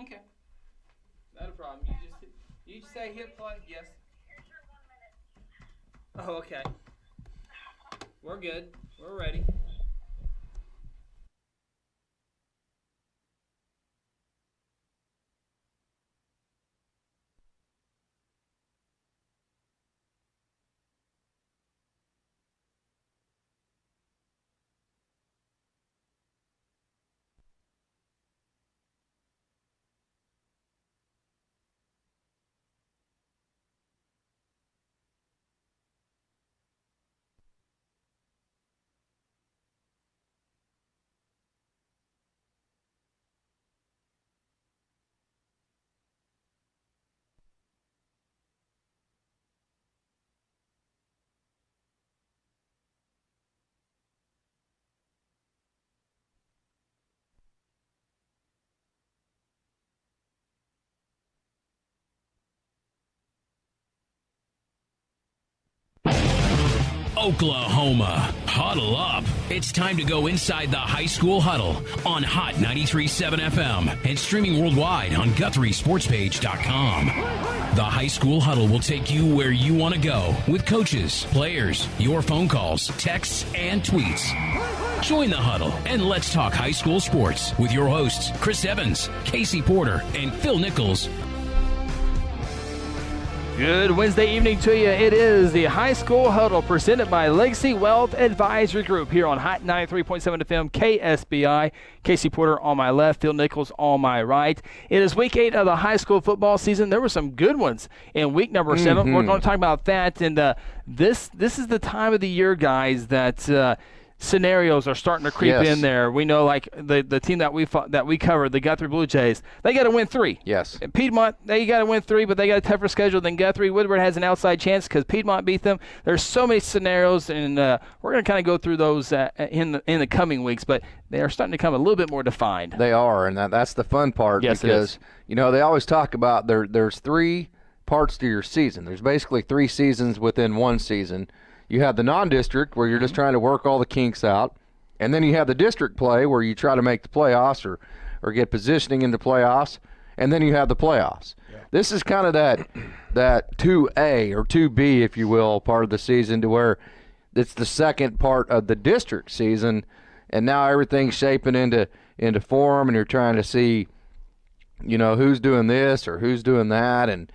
Okay. Not a problem. You just say hit play. Yes. Oh, okay. We're good. We're ready. Oklahoma, huddle up. It's time to go inside the high school huddle on Hot 93.7 FM and streaming worldwide on GuthrieSportsPage.com. The high school huddle will take you where you want to go with coaches, players, your phone calls, texts, and tweets. Join the huddle and let's talk high school sports with your hosts, Chris Evans, Casey Porter, and Phil Nichols. Good Wednesday evening to you. It is the High School Huddle presented by Legacy Wealth Advisory Group here on Hot 93.7 FM KSBI. Casey Porter on my left, Phil Nichols on my right. It is week 8 of the high school football season. There were some good ones in week number 7. We're going to talk about that. And this is the time of the year, guys, that scenarios are starting to creep in there. We know, like the team that we covered, the Guthrie Blue Jays, they got to win 3. Yes. And Piedmont, they got to win 3, but they got a tougher schedule than Guthrie. Woodward has an outside chance because Piedmont beat them. There's so many scenarios, and we're going to kind of go through those in the coming weeks, but they are starting to become a little bit more defined. They are, and that's the fun part. Yes, because they always talk about there's 3 parts to your season. There's basically 3 seasons within one season. You have the non-district where you're just trying to work all the kinks out. And then you have the district play where you try to make the playoffs or get positioning in the playoffs. And then you have the playoffs. Yeah. This is kind of that 2A or 2B, if you will, part of the season to where it's the second part of the district season. And now everything's shaping into form, and you're trying to see, who's doing this or who's doing that. And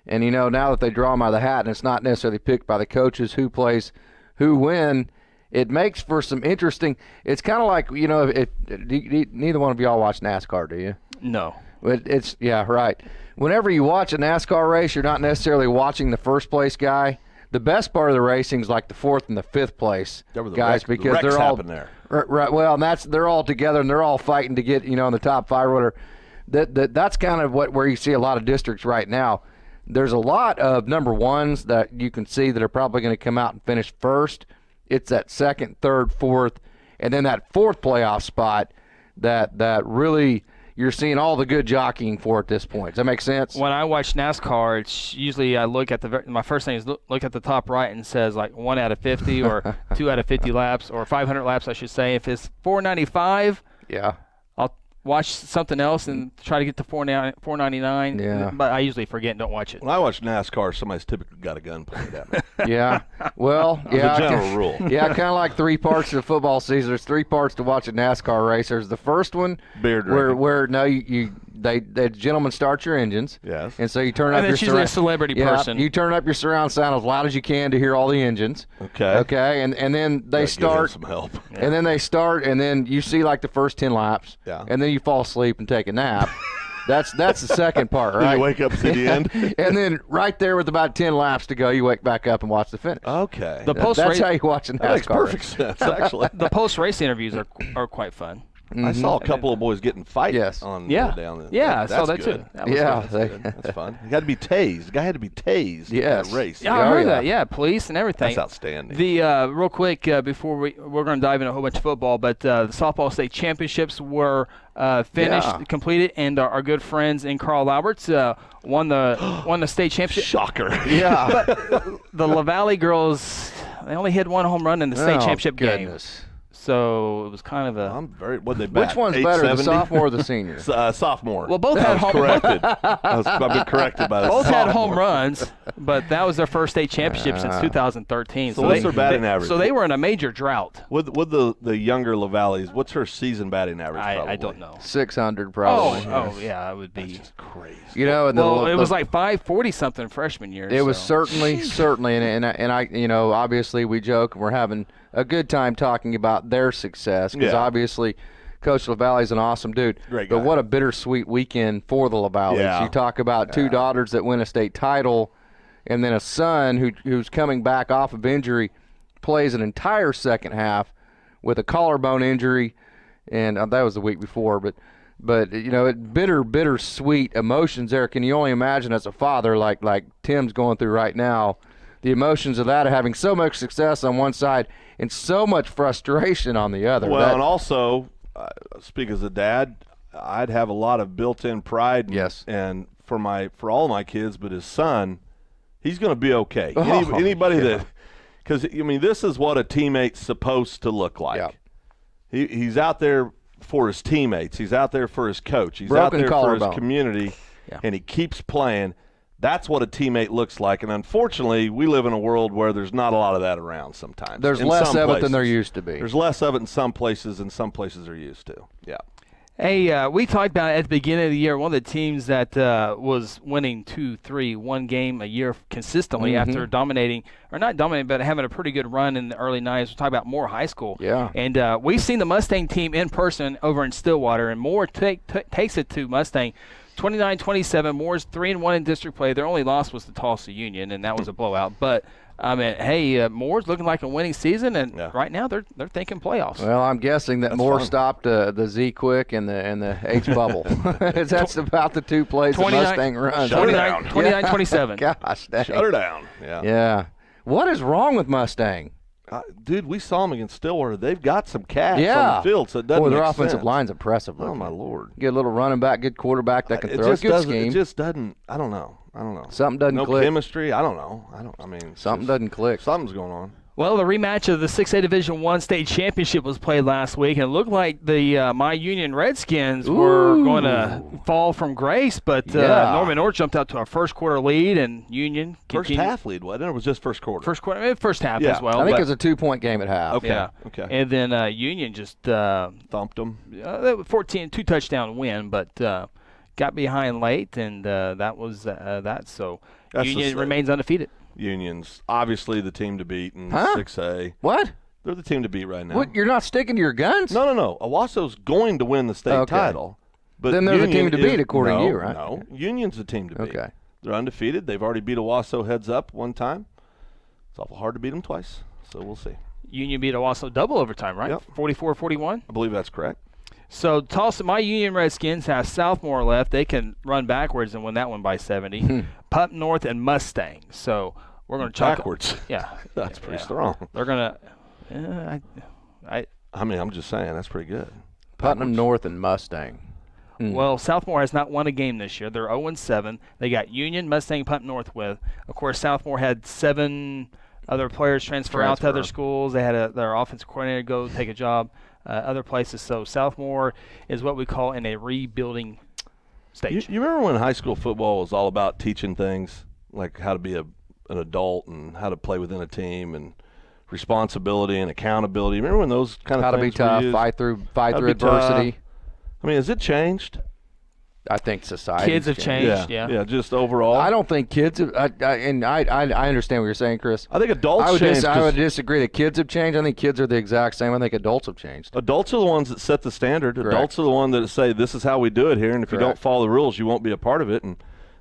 now that they draw them out of the hat and it's not necessarily picked by the coaches who plays who when, it makes for some interesting – it's kind of like, neither one of y'all watch NASCAR, do you? No. Yeah, right. Whenever you watch a NASCAR race, you're not necessarily watching the first place guy. The best part of the racing is like the 4th and the 5th place guys because they're all there. Right. Well, and they're all together and they're all fighting to get in the top 5 or whatever. That's kind of where you see a lot of districts right now. There's a lot of number 1s that you can see that are probably going to come out and finish first. It's that 2nd, 3rd, 4th, and then that 4th playoff spot that really you're seeing all the good jockeying for at this point. Does that make sense? When I watch NASCAR, it's usually I look at my first thing is look at the top right and says like 1 out of 50 or 2 out of 50 laps or 500 laps, I should say. If it's 495, yeah. Watch something else and try to get to 499. Yeah. But I usually forget and don't watch it. When I watch NASCAR, somebody's typically got a gun pointed at me. Yeah. Well, As a general rule. Yeah, kind of like 3 parts of the football season. There's 3 parts to watch a NASCAR race. There's the first one Beer drinking. where the gentlemen start your engines. Yes. And so you turn up And your it's usually a celebrity person. You turn up your surround sound as loud as you can to hear all the engines. Okay. Okay. And then they start. Give him some help. And then they start, and then you see like the first 10 laps. Yeah. And then you fall asleep and take a nap. That's the second part, right? Then you wake up to the end. And then right there with about 10 laps to go, you wake back up and watch the finish. Okay. That's how you watch a NASCAR. That makes perfect sense, actually. The post-race interviews are quite fun. I saw a couple of boys getting fights on down there. Yeah, I saw that good. too. That was good. That's fun. You had to be tased. The guy had to be tased in that race. Yeah, I heard that. Yeah, police and everything. That's outstanding. Real quick before we're going to dive into a whole bunch of football, but the softball state championships were finished, completed, and our good friends in Carl Alberts won the state championship. Shocker. Yeah. But the LaValle girls, they only hit 1 home run in the state championship game. So it was kind of a. I'm very. What they bat? Which one's better, the 870? sophomore or the senior? Sophomore. Well, both had home. Corrected. I've been corrected by the Both had sophomore. home runs, but that was their first state championship since 2013. So what's their batting average? So they were in a major drought. With the younger LaValleys, what's her season batting average? I don't know. 600 probably. Oh, yeah, it would be. That's crazy. You know, and Well, it was like 540 something freshman year. It was so. certainly, and I, you know, obviously we joke and we're having a good time talking about their success because obviously Coach LaValle's an awesome dude. Great guy. But what a bittersweet weekend for the LaValleys. Yeah. You talk about two daughters that win a state title, and then a son who's coming back off of injury, plays an entire second half with a collarbone injury, and that was the week before, But you know, bittersweet emotions there. Can you only imagine as a father, like Tim's going through right now, the emotions of that, of having so much success on one side and so much frustration on the other. Well, and also, speak as a dad, I'd have a lot of built-in pride. Yes. And for all my kids, but his son, he's going to be okay. Oh, Anybody that, because I mean, this is what a teammate's supposed to look like. Yeah. He's out there for his teammates. He's out there for his coach. He's Broken out there collarbone. for his community, and he keeps playing. That's what a teammate looks like. And unfortunately, we live in a world where there's not a lot of that around sometimes. There's in less some of it places. than there used to be. There's less of it in some places than some places are used to. Yeah. Hey, we talked about at the beginning of the year, one of the teams that was winning 2, 3, 1 game a year consistently after dominating, or not dominating, but having a pretty good run in the early 90s. We're talking about Moore High School. Yeah. And we've seen the Mustang team in person over in Stillwater, and Moore takes it to Mustang 29-27. Moore's 3-1 in district play. Their only loss was the Tulsa Union, and that was a blowout. But I mean, hey, Moore's looking like a winning season, and right now they're thinking playoffs. Well, I'm guessing that Moore stopped the Z Quick and the H Bubble. That's about the two plays that Mustang runs. 29-27. Gosh, dang. Shut her down. Yeah. Yeah. What is wrong with Mustang? Dude, we saw them against Stillwater. They've got some cats Yeah. on the field, so it doesn't Boy, their make offensive sense. line's impressive looking. Oh, my Lord. Get a little running back, good quarterback that can It throw. just Good doesn't. scheme. It just doesn't. I don't know. Something doesn't no click. chemistry. I don't know. I mean, it's Something just- doesn't click. Something's going on. Well, the rematch of the 6A Division I state championship was played last week, and it looked like the My Union Redskins were going to fall from grace, but Norman Orr jumped out to a first quarter lead, and Union First half lead, wasn't it? Or was just first quarter? First half as well. I think but- it was a 2-point game at half. Okay. Yeah. Okay. And then Union just Thumped them. 14 2-touchdown win, but got behind late, and that was that. So That's the Union same. remains undefeated. Union's obviously the team to beat in Huh? 6A. What? They're the team to beat right now. What? You're not sticking to your guns? No. Owasso's going to win the state Okay. title. But Then they're the Union team to beat, is- according to no, you, right? No, Union's the team to beat. Okay. They're undefeated. They've already beat Owasso heads up one time. It's awful hard to beat them twice, so we'll see. Union beat Owasso double overtime, right? Yep. 44-41. I believe that's correct. So Tulsa, my Union Redskins have Southmore left. They can run backwards and win that one by 70. Pup North and Mustang. So we're going to chalk Backwards. Yeah. That's pretty Yeah. strong. They're going to I mean, I'm just saying, that's pretty good. Putnam North and Mustang. Well, Southmore has not won a game this year. They're 0-7. They got Union, Mustang, Pup North with. Of course, Southmore had 7 other players transfer out to other schools. They had their offensive coordinator go take a job other places. So Southmore is what we call in a rebuilding stage. You remember when high school football was all about teaching things, like how to be an adult and how to play within a team and responsibility and accountability? Remember when those kind of How to things be tough, were used? fight through How to be adversity. tough. I mean, has it changed? I think society. Kids have changed. Yeah. Just overall. I don't think kids have, I understand what you're saying, Chris. I think adults changed. I would disagree that kids have changed. I think kids are the exact same. I think adults have changed. Adults are the ones that set the standard. Correct. Adults are the ones that say, this is how we do it here, and if you don't Correct. follow the rules, you won't be a part of it. And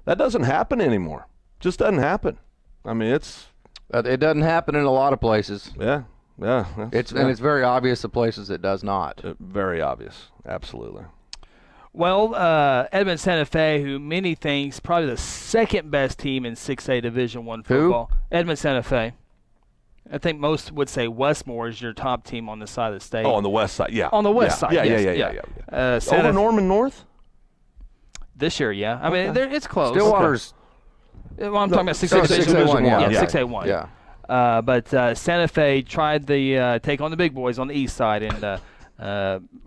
that doesn't happen anymore. Just doesn't happen. I mean, it's It doesn't happen in a lot of places. yeah. It's very obvious the places it does not. Very obvious. Absolutely. Well, Edmond Santa Fe, who many thinks probably the second best team in 6A Division I football. Edmond Santa Fe. I think most would say Westmore is your top team on the side of the state. Oh, on the west side, yeah. On the west side, Yeah. yes. Over Norman North? This year, yeah. I mean, it's close. Stillwater's Well, I'm talking about 6A No, Division 6A1, I. yeah. Yeah, 6A1. Yeah. But Santa Fe tried the take on the big boys on the east side, and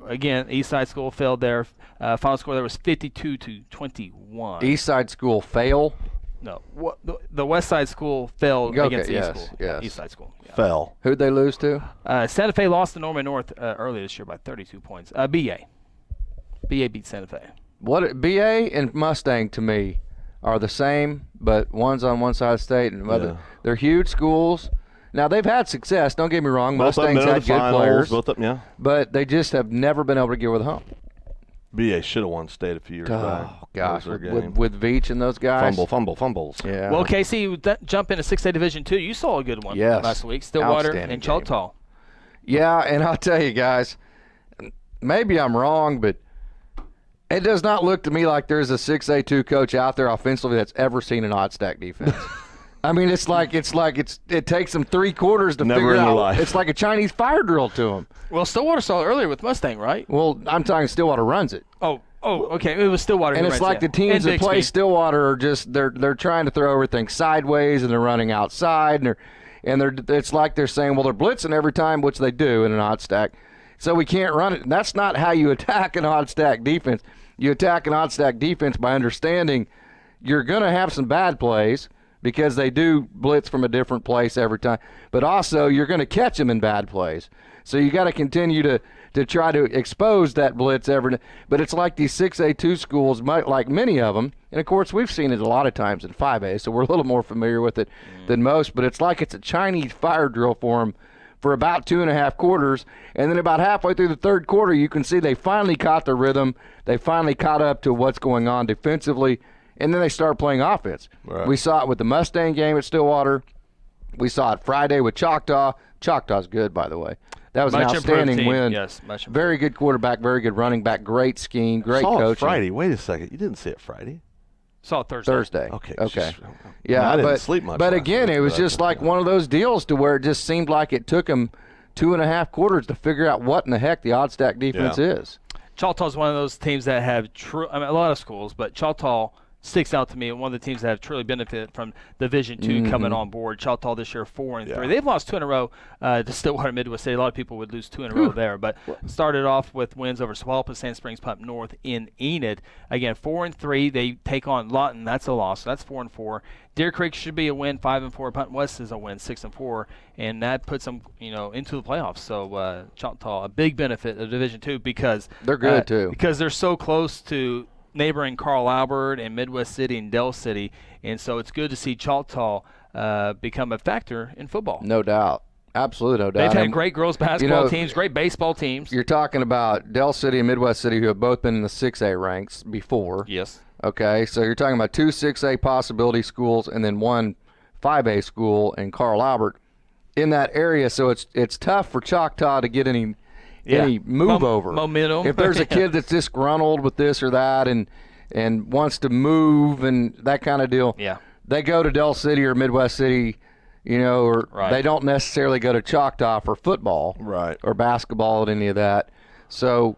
again, East Side School failed there. Final score there was 52-21. East Side School fail? No, the West Side School failed against East School. Yes. East Side School. Yeah. Fell. Who'd they lose to? Santa Fe lost to Norman North earlier this year by 32 points. BA beat Santa Fe. BA and Mustang to me are the same, but one's on one side of the state and the other. They're huge schools. Now they've had success. Don't get me wrong. Mustang's had good players, both of them, yeah. But they just have never been able to get over the hump. BA should have won state a few years back. Oh gosh, with Veach and those guys. Fumbles. Yeah. Well, Casey, jump into 6A Division II. You saw a good one last week. Stillwater and Choctaw. Yeah, and I'll tell you guys, maybe I'm wrong, but it does not look to me like there's a 6A2 coach out there offensively that's ever seen an odd stack defense. I mean, it takes them 3 quarters to figure out. Life. It's like a Chinese fire drill to them. Well, Stillwater saw it earlier with Mustang, right? Well, I'm talking Stillwater runs it. Oh, okay. It was Stillwater. And it's like the teams that play Stillwater are just they're trying to throw everything sideways and they're running outside and it's like they're saying, well, they're blitzing every time, which they do in an odd stack, so we can't run it. And that's not how you attack an odd stack defense. You attack an odd stack defense by understanding you're going to have some bad plays, because they do blitz from a different place every time. But also, you're going to catch them in bad plays. So you got to continue to try to expose that blitz every. But it's like these 6A2 schools, like many of them, and of course we've seen it a lot of times in 5A, so we're a little more familiar with it than most. But it's like it's a Chinese fire drill for them for about 2.5 quarters, and then about halfway through the third quarter, you can see they finally caught the rhythm. They finally caught up to what's going on defensively. And then they start playing offense. Right. We saw it with the Mustang game at Stillwater. We saw it Friday with Choctaw. Choctaw's good, by the way. That was an outstanding win. Yes, much improved. Very good quarterback, very good running back, great scheme, great coaching. Saw it Friday. Wait a second. You didn't see it Friday? Saw it Thursday. Okay. Yeah, I didn't sleep much. But again, it was just like one of those deals to where it just seemed like it took them 2.5 quarters to figure out what in the heck the odd stack defense is. Choctaw's one of those teams that have a lot of schools, but Choctaw sticks out to me, and one of the teams that have truly benefited from Division II coming on board. Choctaw this year 4-3. They've lost 2 in a row to Stillwater Midwest State. A lot of people would lose 2 in a row there, but started off with wins over Swalpa, Sand Springs, Pump North in Enid. Again, 4-3. They take on Lawton. That's a loss. So that's 4-4. Deer Creek should be a win, 5-4. Punt West is a win, 6-4, and that puts them, into the playoffs. So Choctaw, a big benefit of Division II because they're good too. Because they're so close to neighboring Carl Albert and Midwest City and Dell City, and so it's good to see Choctaw become a factor in football. No doubt. Absolutely no doubt. They've had great girls basketball teams, great baseball teams. You're talking about Dell City and Midwest City, who have both been in the 6A ranks before. Yes. Okay, so you're talking about 2 6A possibility schools and then 1 5A school in Carl Albert in that area, so it's tough for Choctaw to get any move over. Momentum. If there's a kid that's disgruntled with this or that and wants to move and that kind of deal, they go to Dell City or Midwest City, or they don't necessarily go to Choctaw for football or basketball or any of that. So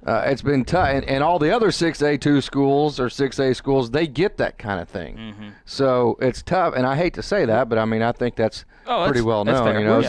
it's been tough. And all the other 6A2 schools or 6A schools, they get that kind of thing. Mm-hmm. So it's tough. And I hate to say that, but, I think that's pretty well known.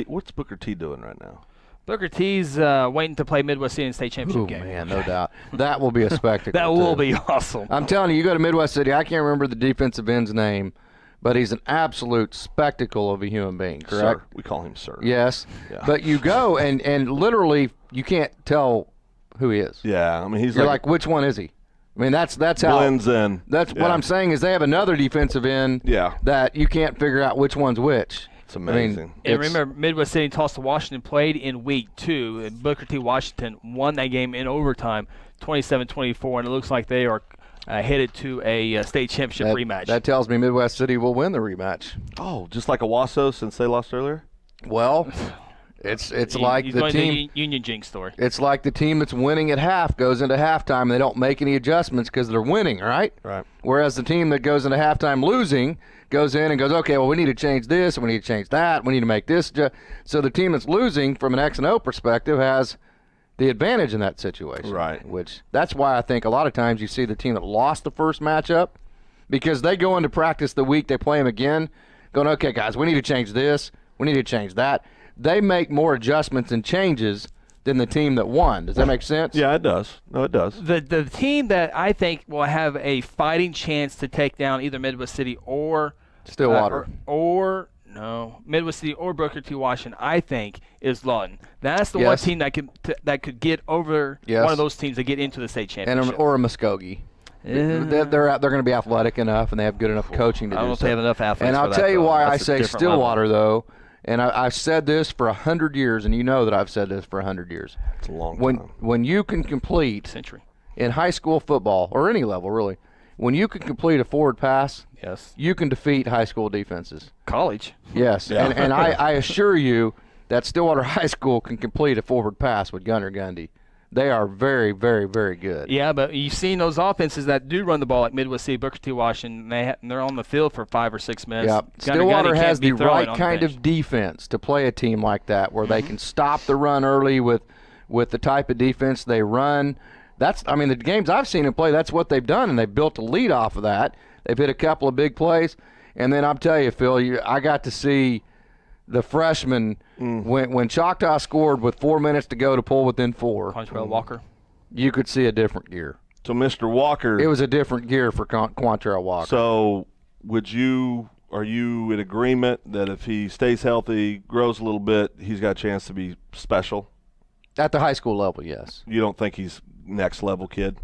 What's Booker T doing right now? Booker T's waiting to play Midwest City State Championship game. Man, no doubt. That will be a spectacle. That will be awesome. I'm telling you, you go to Midwest City, I can't remember the defensive end's name, but he's an absolute spectacle of a human being, correct? Sir. We call him Sir. Yes. Yeah. But you go, and literally you can't tell who he is. Yeah, he's You're like, which one is he? That's how blends in. That's what I'm saying is they have another defensive end that you can't figure out which one's which. It's amazing. And remember, Midwest City Tulsa Washington played in week 2, and Booker T. Washington won that game in overtime, 27-24, and it looks like they are headed to a state championship rematch. That tells me Midwest City will win the rematch. Oh, just like Owasso since they lost earlier? Well, it's like the team Union Jinx story. It's like the team that's winning at half goes into halftime and they don't make any adjustments because they're winning, right? Right. Whereas the team that goes into halftime losing goes in and goes, okay, well, we need to change this, and we need to change that, we need to make this. So the team that's losing from an X&O perspective has the advantage in that situation. Right. Which that's why I think a lot of times you see the team that lost the first matchup, because they go into practice the week they play them again going, okay, guys, we need to change this. We need to change that. They make more adjustments and changes than the team that won. Does that make sense? Yeah, it does. No, it does. The team that I think will have a fighting chance to take down either Midwest City or Stillwater. or no, Midwest City or Booker T. Washington, I think, is Lawton. That's the one team that could get over one of those teams to get into the state championship. Or a Muskogee. They're going to be athletic enough, and they have good enough coaching to do so. I don't know if they have enough athletes. And I'll for tell that, you though. why That's I a say different Stillwater, level. though, and I've said this for 100 years, and you know that I've said this for 100 years. It's a long time. When you can complete Century. in high school football, or any level really, when you can complete a forward pass, Yes. you can defeat high school defenses. College. Yes, Yeah. and I assure you that Stillwater High School can complete a forward pass with Gunnar Gundy. They are very, very, very good. Yeah, but you've seen those offenses that do run the ball like Midwest City, Booker T. Washington, they're on the field for 5 or 6 minutes. Yeah, Gunnar Stillwater Gundy can't has be the throwing right on kind bench. of defense to play a team like that, where they can stop the run early with the type of defense they run. The games I've seen them play, that's what they've done, and they've built a lead off of that. They've hit a couple of big plays, and then I'll tell you, Phil, I got to see the freshman when Choctaw scored with 4 minutes to go to pull within 4. Quantrell Walker. You could see a different gear. So, Mr. Walker. It was a different gear for Quantrell Walker. So, are you in agreement that if he stays healthy, grows a little bit, he's got a chance to be special? At the high school level, yes. You don't think he's next level kid?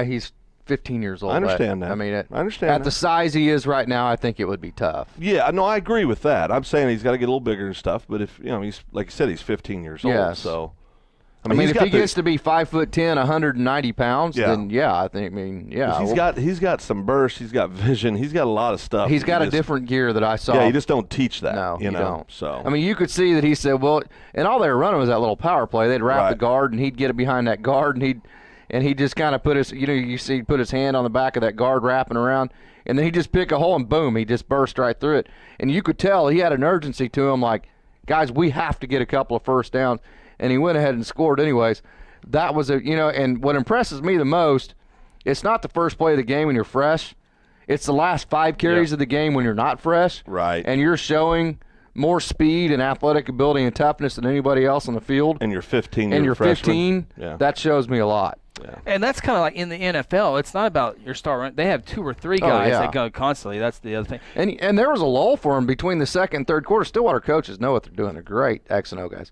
He's 15 years old. I understand that. I understand at that. the size he is right now, I think it would be tough. Yeah, no, I agree with that. I'm saying he's got to get a little bigger and stuff. But if he's like you said, he's 15 years old. Yes. So, if he gets to be 5'10", 190 pounds, then he's got some burst. He's got vision. He's got a lot of stuff. He's got a different gear that I saw. Yeah, you just don't teach that. No, you don't. So you could see that he said, well, and all they were running was that little power play. They'd wrap the guard, and he'd get it behind that guard, and he'd just kind of put his, put his hand on the back of that guard wrapping around, and then he'd just pick a hole and boom, he just burst right through it. And you could tell he had an urgency to him, like, guys, we have to get a couple of first downs. And he went ahead and scored anyways. That was and what impresses me the most, it's not the first play of the game when you're fresh. It's the last 5 carries of the game when you're not fresh. Right. And you're showing more speed and athletic ability and toughness than anybody else on the field. And you're 15. And you're freshman. 15. That shows me a lot. Yeah. And that's kind of like in the NFL. It's not about your star run. They have 2 or 3 guys that go constantly. That's the other thing. And there was a lull for him between the second and third quarter. Stillwater coaches know what they're doing. They're great X and O guys.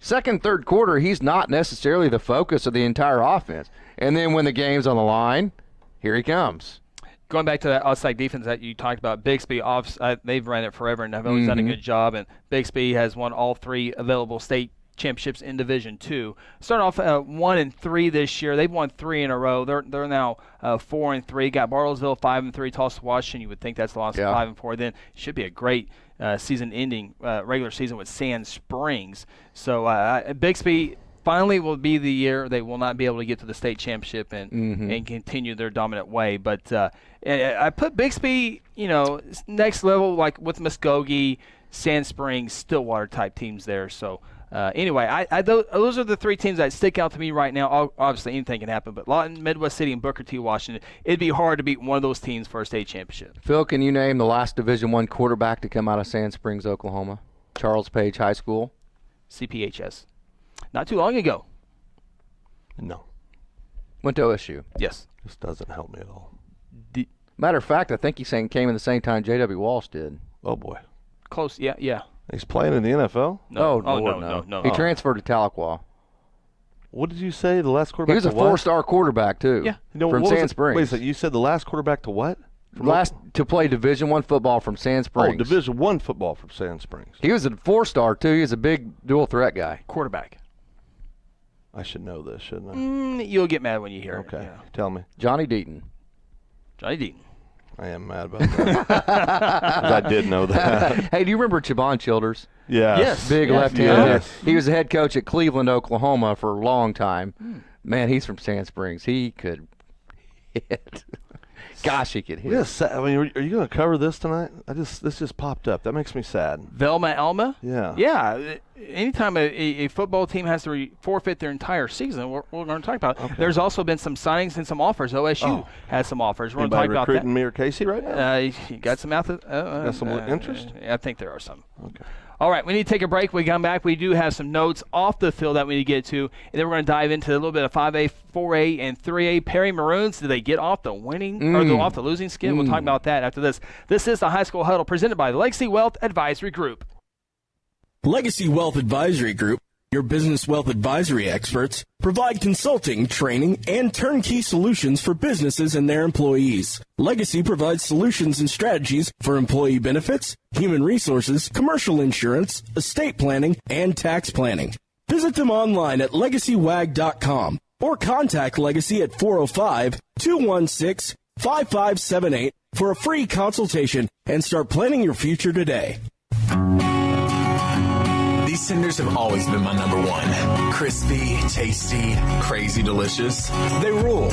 Second, third quarter, he's not necessarily the focus of the entire offense. And then when the game's on the line, here he comes. Going back to that outside defense that you talked about, Bixby, they've ran it forever and have always done a good job. And Bixby has won all 3 available state championships in Division II. Started off 1-3 this year. They've won 3 in a row. They're now 4-3. Got Bartlesville 5-3. Tulsa, Washington. You would think that's the loss of 5-4. Then should be a great season-ending regular season with Sand Springs. So Bixby finally will be the year they will not be able to get to the state championship and continue their dominant way. But I put Bixby, next level, like with Muskogee, Sand Springs, Stillwater type teams there. So anyway, those are the 3 teams that stick out to me right now. Obviously, anything can happen, but Lawton, Midwest City, and Booker T. Washington, it'd be hard to beat one of those teams for a state championship. Phil, can you name the last Division I quarterback to come out of Sand Springs, Oklahoma? Charles Page High School? CPHS. Not too long ago. No. Went to OSU. Yes. This doesn't help me at all. Matter of fact, I think he came in the same time J.W. Walsh did. Oh, boy. Close, yeah. He's playing in the NFL? No. He transferred to Tahlequah. What did you say, the last quarterback He was a 4-star quarterback, too, from Sand Springs. Wait a second, you said the last quarterback to what? To play Division I football from Sand Springs. Oh, Division I football from Sand Springs. He was a 4-star, too. He was a big dual-threat guy. Quarterback. I should know this, shouldn't I? You'll get mad when you hear it. Okay, tell me. Johnny Deaton. Johnny Deaton. I am mad about that. 'Cause I did know that. Hey, do you remember Chabon Childers? Yes. Big Yes. left-handed. Yes. He was the head coach at Cleveland, Oklahoma for a long time. Man, he's from Sand Springs. He could hit. Gosh, he could hit. Yes, I mean, are you going to cover this tonight? This just popped up. That makes me sad. Velma Elma? Yeah. Yeah. Anytime a football team has to forfeit their entire season, we're going to talk about it. Okay. There's also been some signings and some offers. OSU has some offers. We're going to talk about that. Recruiting me or Casey right now? You got some got some interest? I think there are some. Okay. All right, we need to take a break. When we come back, we do have some notes off the field that we need to get to, and then we're going to dive into a little bit of 5A, 4A, and 3A. Perry Maroons, did they get off the winning or off the losing skid? We'll talk about that after this. This is the High School Huddle presented by the Legacy Wealth Advisory Group. Legacy Wealth Advisory Group, your business wealth advisory experts, provide consulting, training, and turnkey solutions for businesses and their employees. Legacy provides solutions and strategies for employee benefits, human resources, commercial insurance, estate planning, and tax planning. Visit them online at legacywag.com or contact Legacy at 405-216-5578 for a free consultation and start planning your future today. These tenders have always been my number one. Crispy, tasty, crazy delicious. They rule.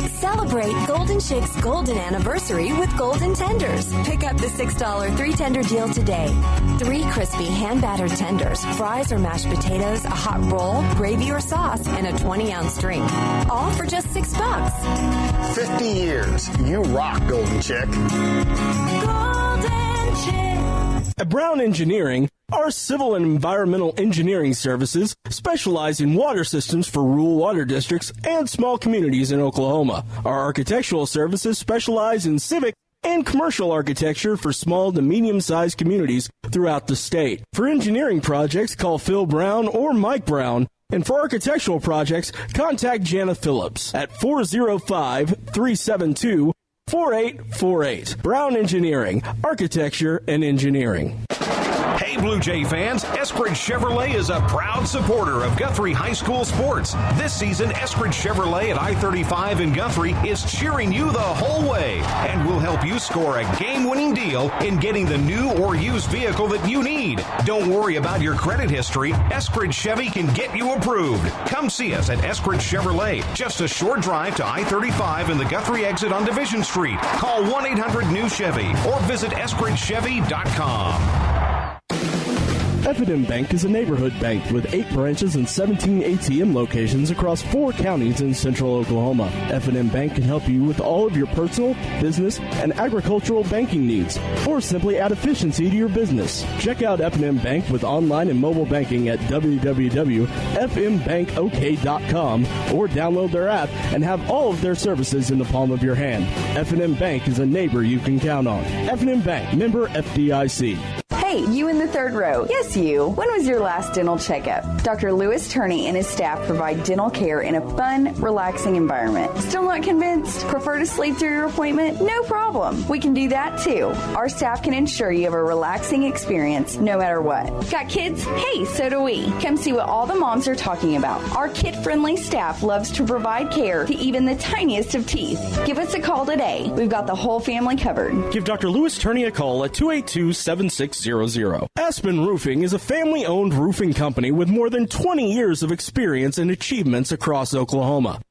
Celebrate Golden Chick's golden anniversary with Golden Tenders. Pick up the $6 3-tender deal today. 3 crispy hand-battered tenders, fries or mashed potatoes, a hot roll, gravy or sauce, and a 20-ounce drink. All for just $6. 50 years. You rock, Golden Chick. Golden Chick. At Brown Engineering, our civil and environmental engineering services specialize in water systems for rural water districts and small communities in Oklahoma. Our architectural services specialize in civic and commercial architecture for small to medium-sized communities throughout the state. For engineering projects, call Phil Brown or Mike Brown. And for architectural projects, contact Jana Phillips at 405-372-4848. Brown Engineering, Architecture and Engineering. Hey, Blue Jay fans, Eskridge Chevrolet is a proud supporter of Guthrie High School sports. This season, Eskridge Chevrolet at I-35 in Guthrie is cheering you the whole way and will help you score a game-winning deal in getting the new or used vehicle that you need. Don't worry about your credit history. Eskridge Chevy can get you approved. Come see us at Eskridge Chevrolet, just a short drive to I-35 and the Guthrie exit on Division Street. Call 1-800-NEW-CHEVY or visit EskridgeChevy.com. F&M Bank is a neighborhood bank with 8 branches and 17 ATM locations across 4 counties in central Oklahoma. F&M Bank can help you with all of your personal, business, and agricultural banking needs, or simply add efficiency to your business. Check out F&M Bank with online and mobile banking at www.fmbankok.com or download their app and have all of their services in the palm of your hand. F&M Bank is a neighbor you can count on. F&M Bank, member FDIC. Hey, you in the third row. Yes, you. When was your last dental checkup? Dr. Louis Turney and his staff provide dental care in a fun, relaxing environment. Still not convinced? Prefer to sleep through your appointment? No problem. We can do that too. Our staff can ensure you have a relaxing experience no matter what. Got kids? Hey, so do we. Come see what all the moms are talking about. Our kid-friendly staff loves to provide care to even the tiniest of teeth. Give us a call today. We've got the whole family covered. Give Dr. Louis Turney a call at 282-7600. Aspen Roofing is a family-owned roofing company with more than 20 years of experience and achievements across Oklahoma.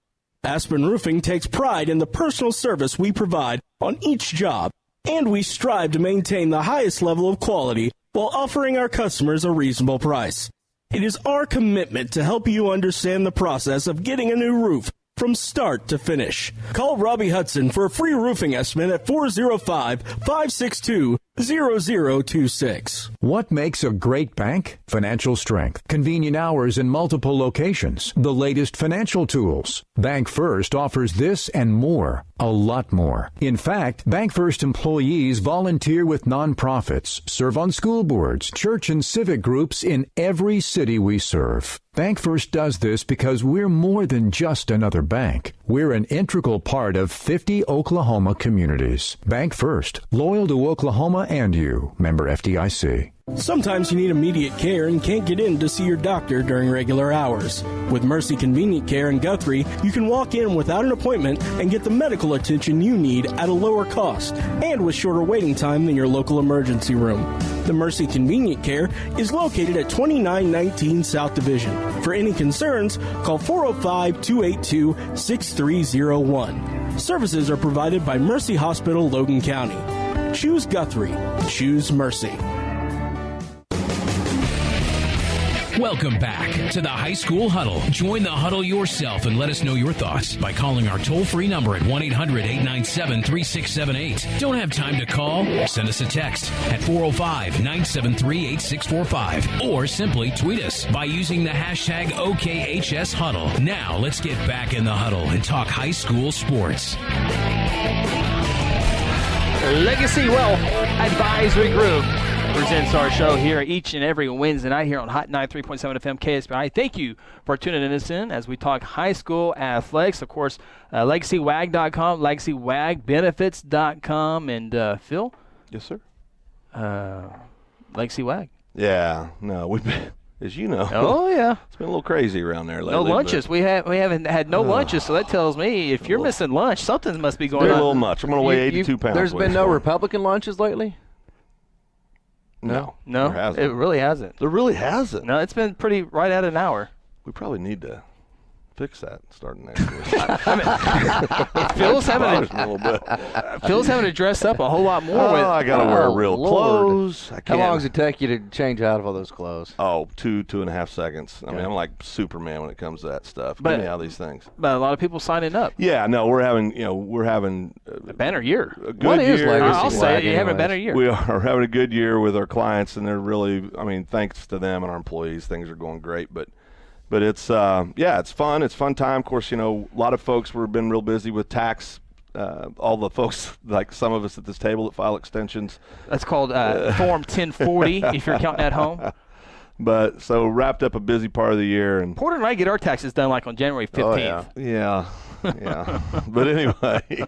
Aspen Roofing takes pride in the personal service we provide on each job, and we strive to maintain the highest level of quality while offering our customers a reasonable price. It is our commitment to help you understand the process of getting a new roof from start to finish. Call Robbie Hudson for a free roofing estimate at 405-562-0026. What makes a great bank? Financial strength, convenient hours in multiple locations, the latest financial tools. Bank First offers this and more, a lot more. In fact, Bank First employees volunteer with nonprofits, serve on school boards, church and civic groups in every city we serve. Bank First does this because we're more than just another bank. We're an integral part of 50 Oklahoma communities. Bank First, loyal to Oklahoma and you. Member FDIC. Sometimes you need immediate care and can't get in to see your doctor during regular hours. With Mercy Convenient Care in Guthrie, you can walk in without an appointment and get the medical attention you need at a lower cost and with shorter waiting time than your local emergency room. The Mercy Convenient Care is located at 2919 South Division. For any concerns, call 405-282-6301. Services are provided by Mercy Hospital, Logan County. Choose Guthrie. Choose Mercy. Welcome back to the High School Huddle. Join the huddle yourself and let us know your thoughts by calling our toll-free number at 1-800-897-3678. Don't have time to call? Send us a text at 405-973-8645 or simply tweet us by using the hashtag OKHSHuddle. Now let's get back in the huddle and talk high school sports. Legacy Wealth Advisory Group presents our show here each and every Wednesday night here on Hot 93.7 FM KSBI. Thank you for tuning us in as we talk high school athletics. Of course, LegacyWag.com, LegacyWagBenefits.com, and Phil? Yes, sir. Legacy Wag. Yeah, no, we've been, as you know. Oh, yeah. It's been a little crazy around there lately. No lunches. We haven't had no lunches, so that tells me if you're missing lunch, something must be going on. A little much. I'm going to weigh 82 pounds. There's been no Republican lunches lately? No, it really hasn't. There really hasn't. No, it's been pretty right at an hour. We probably need to fix that starting next week. Phil's having to dress up a whole lot more. I got to wear real clothes. How long does it take you to change out of all those clothes? Oh, 2.5 seconds. I mean, I'm like Superman when it comes to that stuff. Give me all these things. But a lot of people signing up. Yeah, no, we're having a banner year. A good year. I'll say it. You're having a banner year. We are having a good year with our clients, and they're really, thanks to them and our employees, things are going great. But it's it's fun. It's fun time. Of course, a lot of folks have been real busy with tax. All the folks, like some of us at this table that file extensions. That's called Form 1040 if you're counting at home. But so wrapped up a busy part of the year. And Porter and I get our taxes done like on January 15th. Oh, yeah. But anyway,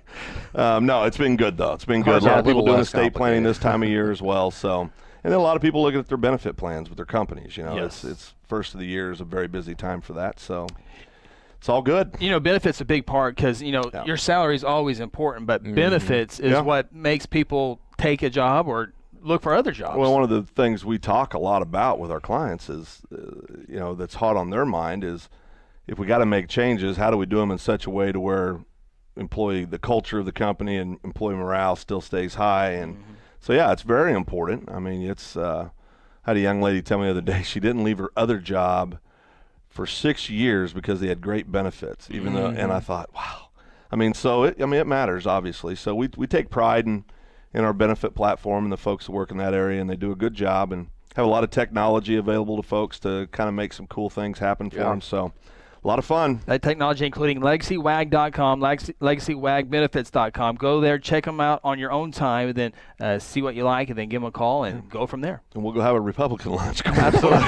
no, it's been good, though. It's been good. A lot of people doing estate planning this time of year as well. So, and then a lot of people looking at their benefit plans with their companies. Yes. It's first of the year is a very busy time for that. So it's all good. Benefits a big part because, your salary is always important, but benefits is what makes people take a job or look for other jobs. Well, one of the things we talk a lot about with our clients is, that's hot on their mind is if we got to make changes, how do we do them in such a way to where the culture of the company and employee morale still stays high. And so, yeah, it's very important. I mean, I had a young lady tell me the other day she didn't leave her other job for 6 years because they had great benefits, even though, and I thought, wow. It matters, obviously. So we take pride in our benefit platform and the folks that work in that area, and they do a good job and have a lot of technology available to folks to kind of make some cool things happen for them. So a lot of fun. That technology, including LegacyWag.com, LegacyWagBenefits.com. Go there, check them out on your own time, and then see what you like, and then give them a call and go from there. And we'll go have a Republican lunch. Absolutely.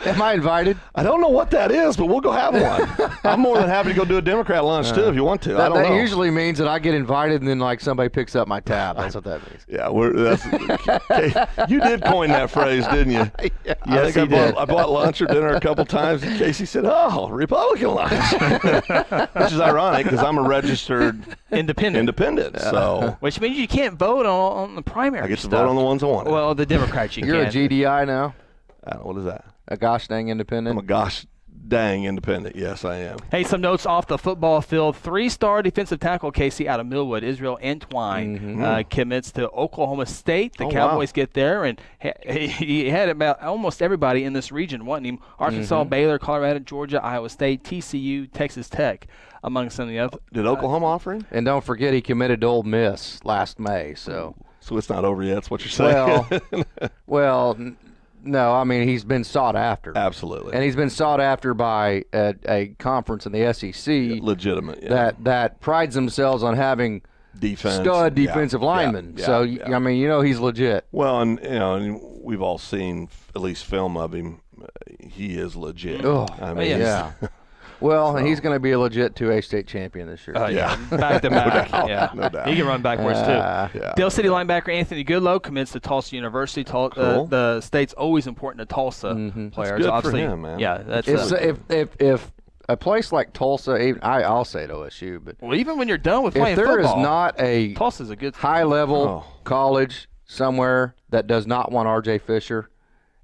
Am I invited? I don't know what that is, but we'll go have one. I'm more than happy to go do a Democrat lunch, too, if you want to. I don't know. That usually means that I get invited, and then, somebody picks up my tab. That's what that means. Yeah, you did coin that phrase, didn't you? Yes, he did. I bought lunch or dinner a couple times, and Casey said, Republican lunch. Which is ironic, because I'm a registered independent. So, which means you can't vote on the primary I get to stuff. vote on the ones I want. Well, the Democrats you You're can. a GDI now? What is that? A gosh dang independent? I'm a gosh dang independent. Yes, I am. Hey, some notes off the football field. 3-star defensive tackle Casey out of Millwood, Israel Entwine, commits to Oklahoma State. The Cowboys get there, and he had about almost everybody in this region wanting him. Arkansas, Baylor, Colorado, Georgia, Iowa State, TCU, Texas Tech, among some of the other. Did Oklahoma offer him? And don't forget he committed to Ole Miss last May. So it's not over yet. That's what you're saying. Well, no, he's been sought after. Absolutely. And he's been sought after by a conference in the SEC. Legitimate, yeah. That prides themselves on having stud defensive linemen. So, he's legit. Well, and we've all seen at least film of him. He is legit. Oh, Well, and he's going to be a legit 2A state champion this year. Yeah. Back to back. doubt. Yeah. No doubt. He can run backwards, too. Yeah. Dale City linebacker Anthony Goodlow commits to Tulsa University. Cool. The state's always important to Tulsa players. That's good Obviously, for him, man. Yeah, that's If a place like Tulsa, even I'll say at OSU, but well, even when you're done with playing if there football, is not a Tulsa's a good high-level college somewhere that does not want R.J. Fisher,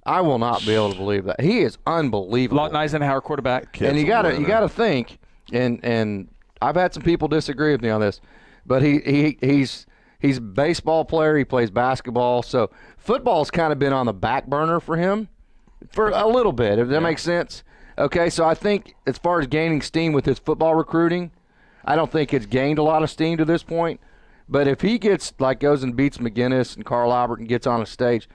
I will not be able to believe that. He is unbelievable. Lawton Eisenhower quarterback. And you got to think, and I've had some people disagree with me on this, but he's a baseball player. He plays basketball, so football's kind of been on the back burner for him for a little bit. If that makes sense. Okay, so I think as far as gaining steam with his football recruiting, I don't think it's gained a lot of steam to this point. But if he goes and beats McGinnis and Carl Albert and gets on a stage,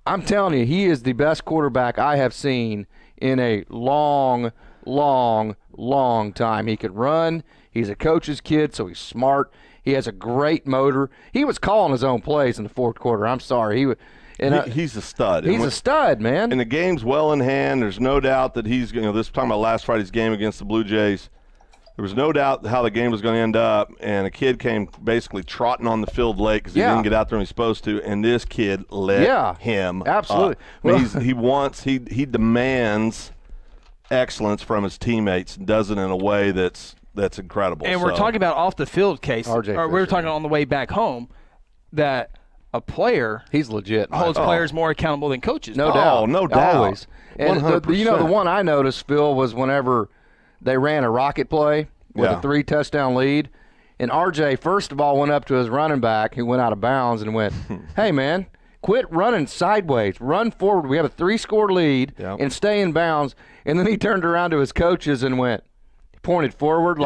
I'm telling you, he is the best quarterback I have seen in a long, long, long time. He can run. He's a coach's kid, so he's smart. He has a great motor. He was calling his own plays in the fourth quarter. I'm sorry. He's a stud. He's a stud, man. And the game's well in talking about last Friday's game against the Blue Jays, there was no doubt how the game was going to end up, and a kid came basically trotting on the field late because he didn't get out there when he was supposed to, and this kid lit him absolutely. Up. He demands excellence from his teammates and does it in a way that's incredible. And we're talking about off the field case. We were talking on the way back home that a player he's legit holds players more accountable than coaches. No doubt. No doubt. Always. And the one I noticed, Phil, was whenever they ran a rocket play with a 3-touchdown lead, and RJ first of all went up to his running back who went out of bounds and went, "Hey man, quit running sideways. Run forward. We have a 3-score lead and stay in bounds." And then he turned around to his coaches and pointed forward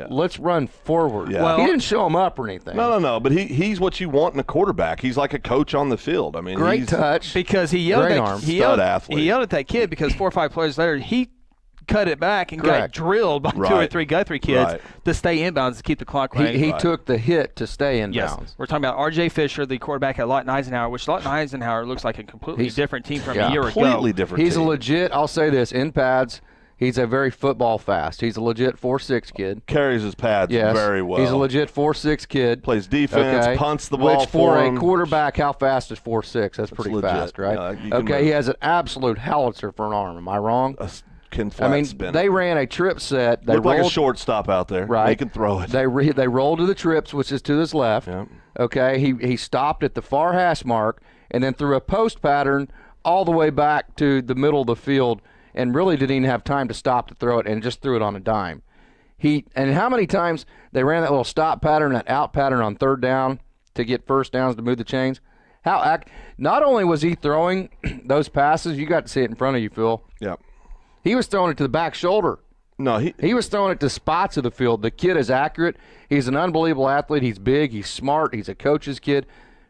let's run forward. Yeah. Well, he didn't show him up or anything. No. But he's what you want in a quarterback. He's like a coach on the field. I mean, great touch because he yelled athlete. He yelled at that kid because 4 or 5 plays later he cut it back and got drilled by 2 or 3 Guthrie kids to stay inbounds to keep the clock running. He took the hit to stay inbounds. Yes. We're talking about R.J. Fisher, the quarterback at Lawton Eisenhower, which Lawton Eisenhower looks like a completely different team from a year ago. Completely different He's team. a legit, I'll say this, in pads, he's a very football fast. He's a legit 4'6" kid. Carries his pads very well. He's a legit 4'6" kid. Plays defense, punts the ball which for him. a quarterback, how fast is 4'6"? That's pretty legit. fast, right? Yeah, he has an absolute howitzer for an arm. Am I wrong? Spin. They ran a trip set. They looked like a shortstop out there. Right. They can throw it. They rolled to the trips, which is to his left. Yep. Okay. He stopped at the far hash mark and then threw a post pattern all the way back to the middle of the field and really didn't even have time to stop to throw it and just threw it on a dime. And how many times they ran that little stop pattern, that out pattern on third down to get first downs to move the chains? Not only was he throwing those passes, you got to see it in front of you, Phil. Yep. He was throwing it to the back shoulder. No, he was throwing it to spots of the field. The kid is accurate. He's an unbelievable athlete. He's big. He's smart. He's a coach's kid.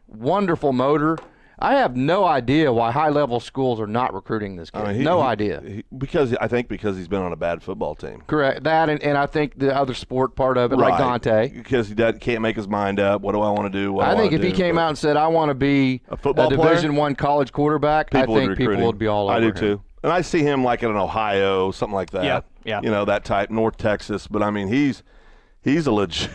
Wonderful motor. I have no idea why high-level schools are not recruiting this kid. No idea. Because he's been on a bad football team. Correct. That and I think the other sport part of it, like Dante. Because he can't make his mind up. What do I want to do? I think if he came out and said, I want to be a football Division I college quarterback, I think people would be all over I do him. too. And I see him like in Ohio, something like that. Yeah. You know, that type, North Texas. But, I mean, he's a legit.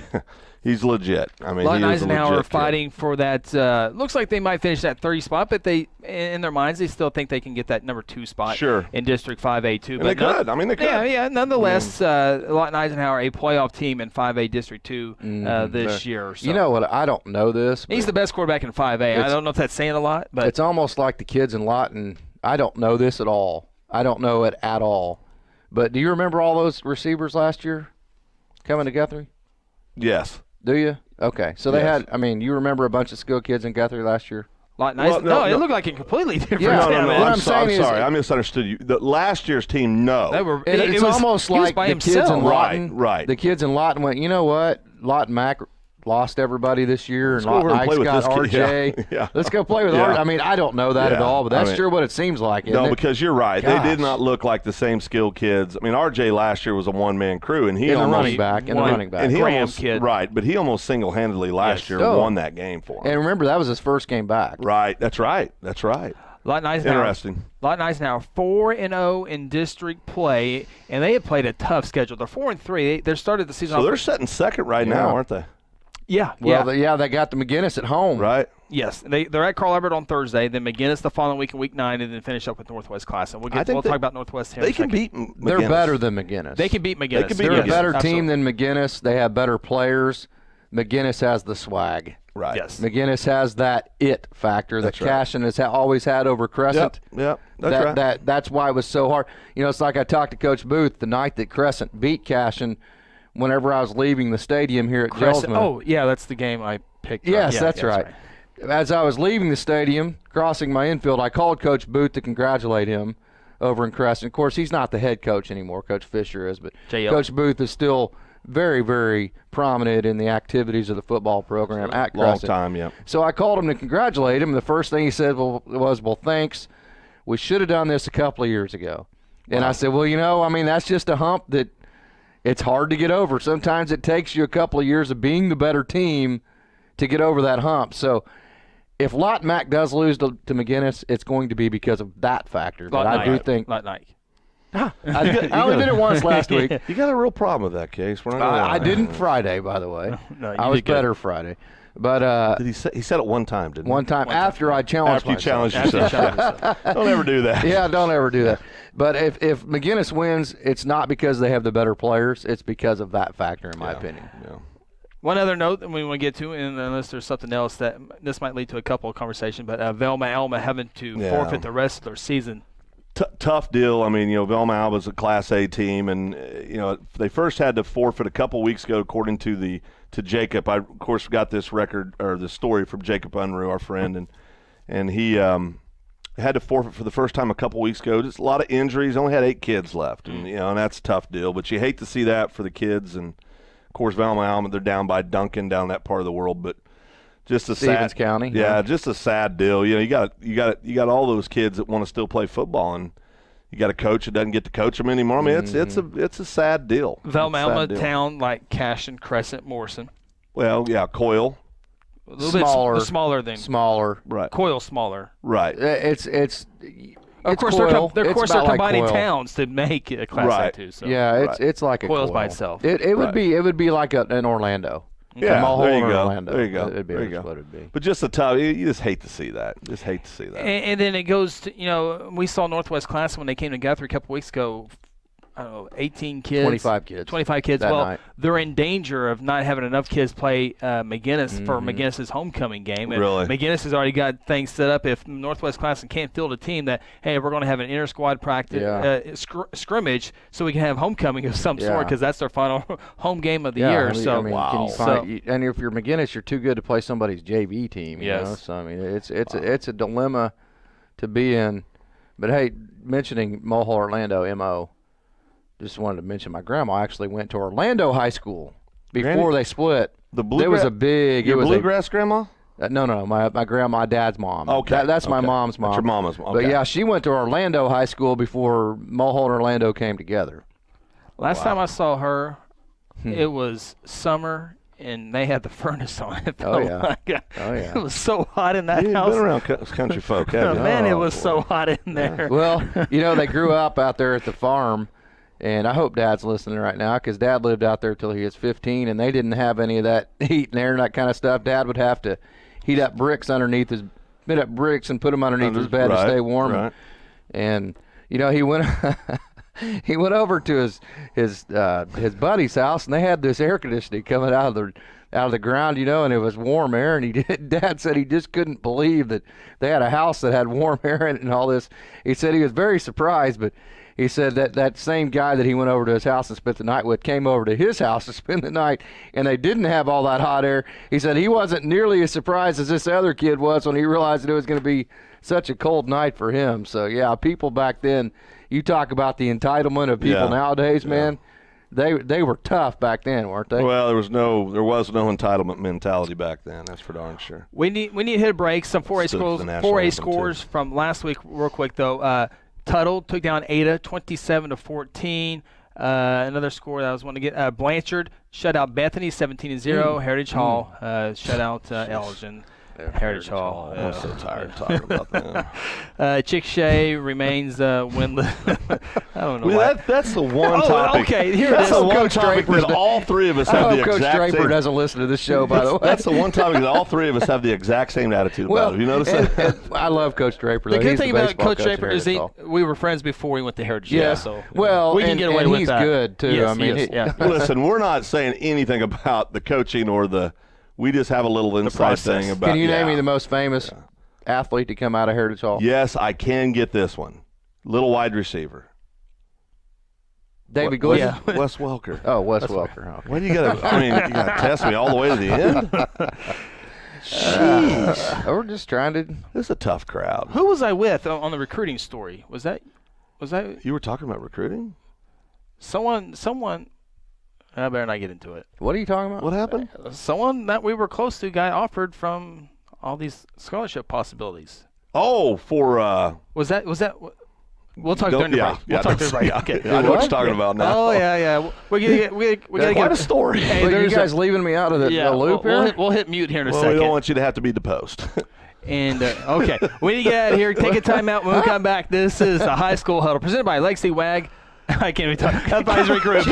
He's legit. I mean, Lawton he is Eisenhower a legit fighting for that. Looks like they might finish that 30 spot, but they, in their minds, they still think they can get that number 2 spot in District 5A too. And they could. I mean, they could. Yeah. Nonetheless, Lawton Eisenhower, a playoff team in 5A District 2 this year. So. You know what? I don't know this. He's the best quarterback in 5A. I don't know if that's saying a lot, but it's almost like the kids in Lawton. I don't know this at all. I don't know it at all. But do you remember all those receivers last year coming to Guthrie? Yes. Do you? Okay. So they had, you remember a bunch of skill kids in Guthrie last year? It looked like a completely different team. No. I'm sorry. I misunderstood you. The last year's team, no. It's almost like the kids in Lawton. Right. The kids in Lawton went, you know what? Lawton Mac lost everybody this year, and Lawton Ike's got RJ. Yeah. Let's go play with RJ. I mean, I don't know that at all, but that's sure what it seems like. No, because you're right. Gosh. They did not look like the same skilled kids. I mean, RJ last year was a one-man crew, and he almost running back. And he almost but he almost single-handedly last year won that game for him. And remember, that was his first game back. Right. That's right. Lot nice Interesting. Lot nice now. 4-0 in district play, and they have played a tough schedule. They're 4-3. They started the season. So they're sitting second right now, aren't they? Yeah. Well, they got the McGinnis at home. Right. Yes, they're at Carl Everett on Thursday, then McGinnis the following week in Week 9, and then finish up with Northwest Class. And we'll talk about Northwest here. They can beat McGinnis. They're better than McGinnis. They can beat McGinnis. They're a better team than McGinnis. They have better players. McGinnis has the swag. Right. Yes. McGinnis has that it factor that Cashin has always had over Crescent. Yep. That's right. That's why it was so hard. It's like I talked to Coach Booth the night that Crescent beat Cashin. Whenever I was leaving the stadium here at Jelsma. Oh, yeah, that's the game I picked. Yes, that's right. As I was leaving the stadium, crossing my infield, I called Coach Booth to congratulate him over in Crescent. Of course, he's not the head coach anymore. Coach Fisher is, but Coach Booth is still very, very prominent in the activities of the football program at Crescent. Long time, yeah. So I called him to congratulate him. The first thing he said was, thanks. We should have done this a couple of years ago. Wow. And I said, that's just a hump that it's hard to get over. Sometimes it takes you a couple of years of being the better team to get over that hump. So if Lot Mac does lose to McGinnis, it's going to be because of that factor. But I do think Lot Nike. I only did it once last week. You got a real problem with that case. I didn't Friday, by the way. No, I was better Friday. But did he said it one time, didn't he? One time after I challenged myself. After you challenged yourself. Don't ever do that. Yeah, don't ever do that. But if McGinnis wins, it's not because they have the better players. It's because of that factor, in my opinion. Yeah. One other note that we want to get to, and unless there's something else that this might lead to a couple of conversations, but Velma Alma having to forfeit the rest of their season. Tough deal. I mean, Velma Alma's a Class A team, and they first had to forfeit a couple weeks ago, according to Jacob. I of course got this record or the story from Jacob Unruh, our friend, and he had to forfeit for the first time a couple weeks ago. Just a lot of injuries. Only had 8 kids left, and and that's a tough deal. But you hate to see that for the kids, and of course Velma Alma, they're down by Duncan down that part of the world, but. Just a Stevens County. Yeah, just a sad deal. You got all those kids that want to still play football, and you got a coach that doesn't get to coach them anymore. I mean, it's a sad deal. Velma Alma town like Cashin, Crescent, Morrison. Well, yeah, Coyle. A little bit smaller than right. Coyle smaller. Right. It's of course Coyle. They're combining like towns to make a Class A2. So. Yeah, it's like a Coyle's Coyle by itself. It would be like an Orlando. Yeah, there you go. Orlando. There you go. It'd be there you go. What it'd be. But just a tough. You just hate to see that. And then it goes to we saw Northwest Class when they came to Guthrie a couple weeks ago. I don't know, 18 kids. 25 kids. 25 kids. That well, night. They're in danger of not having enough kids play McGinnis for McGinnis's homecoming game. And really? McGinnis has already got things set up. If Northwest Classen can't field a team that, hey, we're going to have an inter-squad practice scrimmage so we can have homecoming of some sort because that's their final home game of the year. Wow. Can you find, and if you're McGinnis, you're too good to play somebody's JV team. You know? So, I mean, it's a dilemma to be in. But, hey, mentioning Mulhall Orlando, M.O., just wanted to mention my grandma actually went to Orlando High School before they split. There was a big. Your bluegrass grandma? No. My grandma, my dad's mom. Okay. That's my mom's mom. That's your mama's mom. Okay. But yeah, she went to Orlando High School before Mulhall and Orlando came together. Last time I saw her, it was summer. And they had the furnace on it. Oh, yeah. It was so hot in that house. You've been around country folk, haven't you? Man, it was so hot in there. Well, they grew up out there at the farm. And I hope Dad's listening right now because Dad lived out there till he was 15, and they didn't have any of that heat and air and that kind of stuff. Dad would have to heat up bricks and put them underneath his bed to stay warm. Right. And he went he went over to his buddy's house, and they had this air conditioning coming out of the ground, and it was warm air. And Dad said he just couldn't believe that they had a house that had warm air in it and all this. He said he was very surprised, but. He said that same guy that he went over to his house and spent the night with came over to his house to spend the night, and they didn't have all that hot air. He said he wasn't nearly as surprised as this other kid was when he realized that it was going to be such a cold night for him. So, yeah, people back then, you talk about the entitlement of people nowadays, man. They were tough back then, weren't they? Well, there was no entitlement mentality back then. That's for darn sure. We need to hit a break. Some 4A scores from last week real quick, though. Tuttle took down Ada 27-14. Another score that I was wanting to get. Blanchard shut out Bethany 17-0. Heritage Hall shut out Elgin Heritage Hall. I'm so tired of talking about that. Chick Shay remains winless. I don't know. That's the one topic. Okay, here that's it is. the one topic that all three of us have the Coach exact Draper same. doesn't listen to this show, by the way. That's the one topic that all three of us have the exact same attitude about. Have you noticed that? I love Coach Draper. The though. good He's thing the about baseball Coach Draper at is Heritage Hall. we were friends before we went to Heritage. Yeah. So well, we can get away with he's that. good too. Yes, I mean, he is. Yeah. Listen, we're not saying anything about the coaching or the. We just have a little inside thing about. Can you name me the most famous athlete to come out of Heritage Hall? Yes, I can get this one. Little wide receiver. David Gleason? Yeah. Wes Welker. Oh, Wes Welker. Okay. Why do you got to? I mean, you got to test me all the way to the end. Jeez, we're just trying to. This is a tough crowd. Who was I with on the recruiting story? Was that? You were talking about recruiting? Someone. I better not get into it. What are you talking about? What happened? Someone that we were close to got offered from all these scholarship possibilities. Oh, for was that? We'll talk during the break. We'll talk during the break. Okay. I know what you're talking about now. Oh yeah. We gotta quite get a story. Hey, are you guys leaving me out of the loop here? We'll hit mute here in a second. We don't want you to have to be deposed. And okay, we need to get out of here. Take a time out. When we come back, this is the High School Huddle presented by Legacy Wag. I can't even talk. Advisory Group.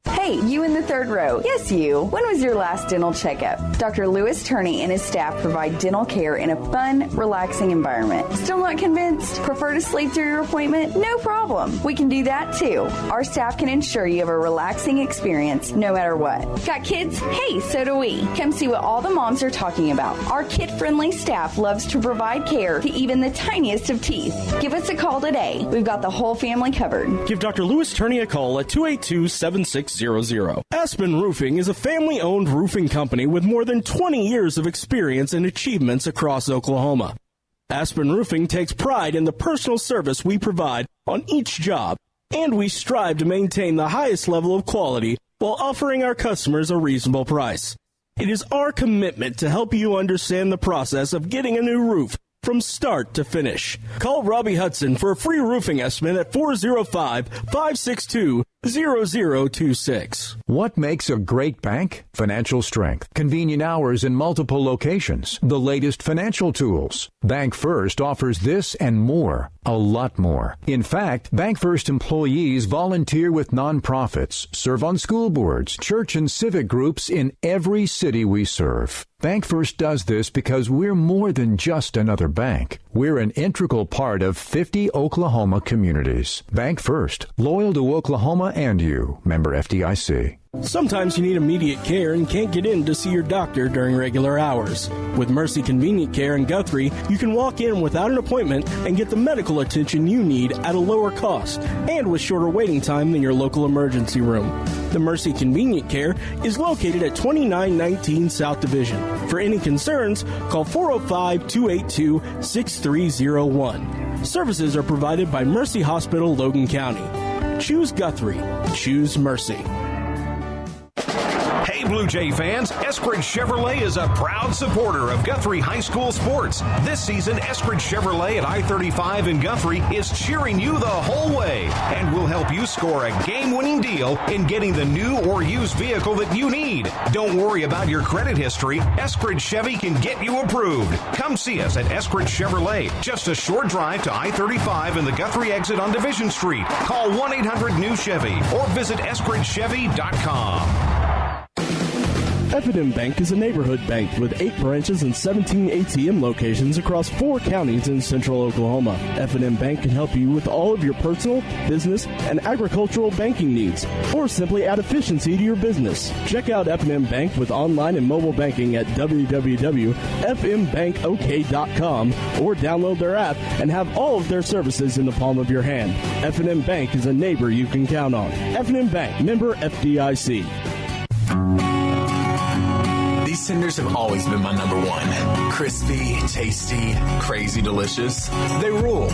Hey, you in the third row. Yes, you. When was your last dental checkup? Dr. Lewis Turney and his staff provide dental care in a fun, relaxing environment. Still not convinced? Prefer to sleep through your appointment? No problem. We can do that too. Our staff can ensure you have a relaxing experience no matter what. Got kids? Hey, so do we. Come see what all the moms are talking about. Our kid-friendly staff loves to provide care to even the tiniest of teeth. Give us a call today. We've got the whole family covered. Give Dr. Lewis Turney a call at 282-7600. Aspen Roofing is a family-owned roofing company with more than 20 years of experience and achievements across Oklahoma. Aspen Roofing takes pride in the personal service we provide on each job, and we strive to maintain the highest level of quality while offering our customers a reasonable price. It is our commitment to help you understand the process of getting a new roof from start to finish. Call Robbie Hudson for a free roofing estimate at 405-562-0026. What makes a great bank? Financial strength, convenient hours in multiple locations, the latest financial tools. Bank First offers this and more, a lot more. In fact, Bank First employees volunteer with nonprofits, serve on school boards, church and civic groups in every city we serve. Bank First does this because we're more than just another bank. We're an integral part of 50 Oklahoma communities. Bank First, loyal to Oklahoma and you. Member FDIC. Sometimes you need immediate care and can't get in to see your doctor during regular hours. With Mercy Convenient Care in Guthrie, you can walk in without an appointment and get the medical attention you need at a lower cost and with shorter waiting time than your local emergency room. The Mercy Convenient Care is located at 2919 South Division. For any concerns, call 405-282-6301. Services are provided by Mercy Hospital, Logan County. Choose Guthrie. Choose Mercy. Hey, Blue Jay fans, Eskridge Chevrolet is a proud supporter of Guthrie High School sports. This season, Eskridge Chevrolet at I-35 in Guthrie is cheering you the whole way and will help you score a game-winning deal in getting the new or used vehicle that you need. Don't worry about your credit history. Eskridge Chevy can get you approved. Come see us at Eskridge Chevrolet, just a short drive to I-35 and the Guthrie exit on Division Street. Call 1-800-NEW-CHEVY or visit EskridgeChevy.com. F&M Bank is a neighborhood bank with 8 branches and 17 ATM locations across 4 counties in central Oklahoma. F&M Bank can help you with all of your personal, business, and agricultural banking needs, or simply add efficiency to your business. Check out F&M Bank with online and mobile banking at www.fmbankok.com or download their app and have all of their services in the palm of your hand. F&M Bank is a neighbor you can count on. F&M Bank, member FDIC. These tenders have always been my number one. Crispy, tasty, crazy delicious. They rule.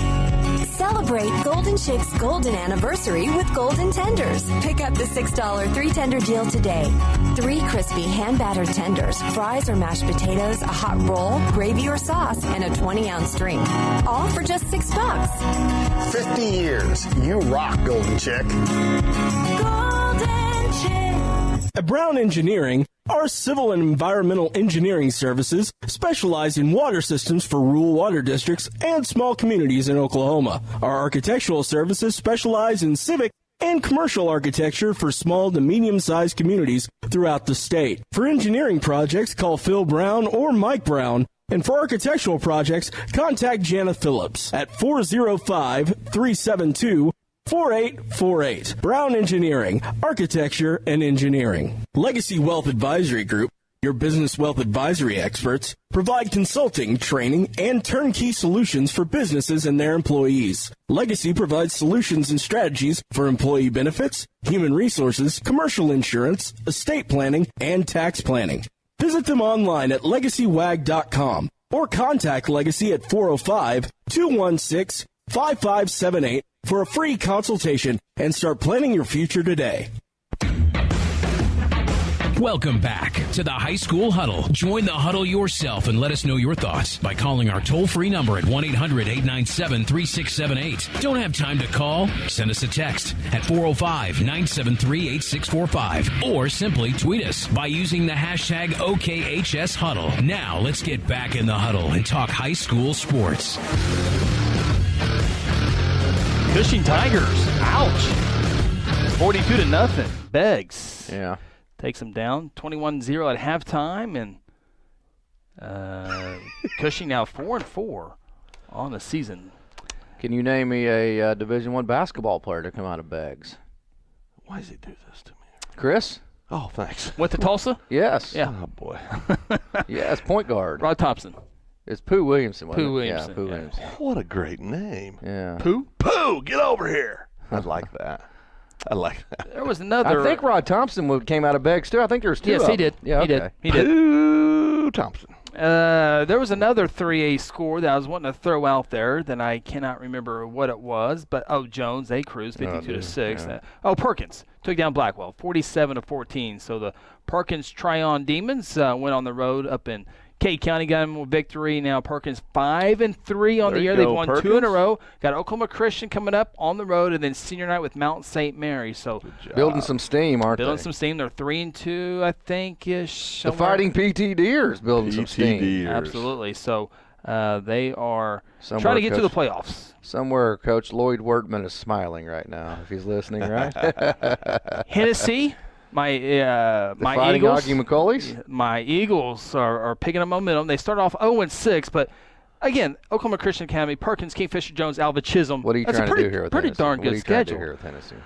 Celebrate Golden Chick's golden anniversary with Golden Tenders. Pick up the $6 3-tender deal today. 3 crispy hand-battered tenders, fries or mashed potatoes, a hot roll, gravy or sauce, and a 20-ounce drink. All for just $6. 50 years. You rock, Golden Chick. Golden Chick. At Brown Engineering, Our civil and environmental engineering services specialize in water systems for rural water districts and small communities in Oklahoma. Our architectural services specialize in civic and commercial architecture for small to medium-sized communities throughout the state. For engineering projects, call Phil Brown or Mike Brown. And for architectural projects, contact Jana Phillips at 405-372-4848. Brown Engineering, Architecture and Engineering. Legacy Wealth Advisory Group, your business wealth advisory experts, provide consulting, training, and turnkey solutions for businesses and their employees. Legacy provides solutions and strategies for employee benefits, human resources, commercial insurance, estate planning, and tax planning. Visit them online at legacywag.com or contact Legacy at 405-216-5578 for a free consultation and start planning your future today. Welcome back to the High School Huddle. Join the huddle yourself and let us know your thoughts by calling our toll-free number at 1-800-897-3678. Don't have time to call? Send us a text at 405-973-8645 or simply tweet us by using the hashtag OKHSHuddle. Now let's get back in the huddle and talk high school sports. Cushing Tigers. Ouch. 42-0. Beggs. Yeah. Takes them down 21-0 at halftime, and Cushing now 4-4 on the season. Can you name me a Division I basketball player to come out of Beggs? Why does he do this to me? Chris? Oh, thanks. Went to Tulsa? Yes. Yeah. Oh, boy. Yes, point guard. Rod Thompson. It's Pooh Williamson, wasn't Pooh it? Williamson. Yeah, Pooh Yeah. Williamson. What a great name. Yeah. Pooh? Pooh, get over here. I like that. I like that. There was another. I think Rod Thompson came out of Beggs, too. I think there's two Yes, of he them. did. Yeah, He did. okay. He did. Pooh Thompson. There was another 3A score that I was wanting to throw out there that I cannot remember what it was, but Jones, they cruised 52-6. yeah. Perkins took down Blackwell 47-14. So the Perkins Tryon Demons went on the road up in Kate County, got them a victory. Now Perkins 5-3 on the year. They've won Perkins. 2 in a row. Got Oklahoma Christian coming up on the road, and then senior night with Mount St. Mary. So Building some steam, aren't building they? some steam. They're 3-2, I think, ish. The Fighting PT Deers building some steam. Deers. Absolutely. So they are Somewhere trying to get to the Coach- playoffs. Somewhere Coach Lloyd Wertman is smiling right now, if he's listening, right? Hennessy, my Fighting Eagles. Augie McCauley's? My Eagles are picking up momentum. They start off 0-6, but again, Oklahoma Christian Academy, Perkins, Kingfisher Jones, Alva Chisholm. What are you That's trying a pretty, to do here with pretty Tennessee? darn What are good you trying to do schedule. here with Tennessee?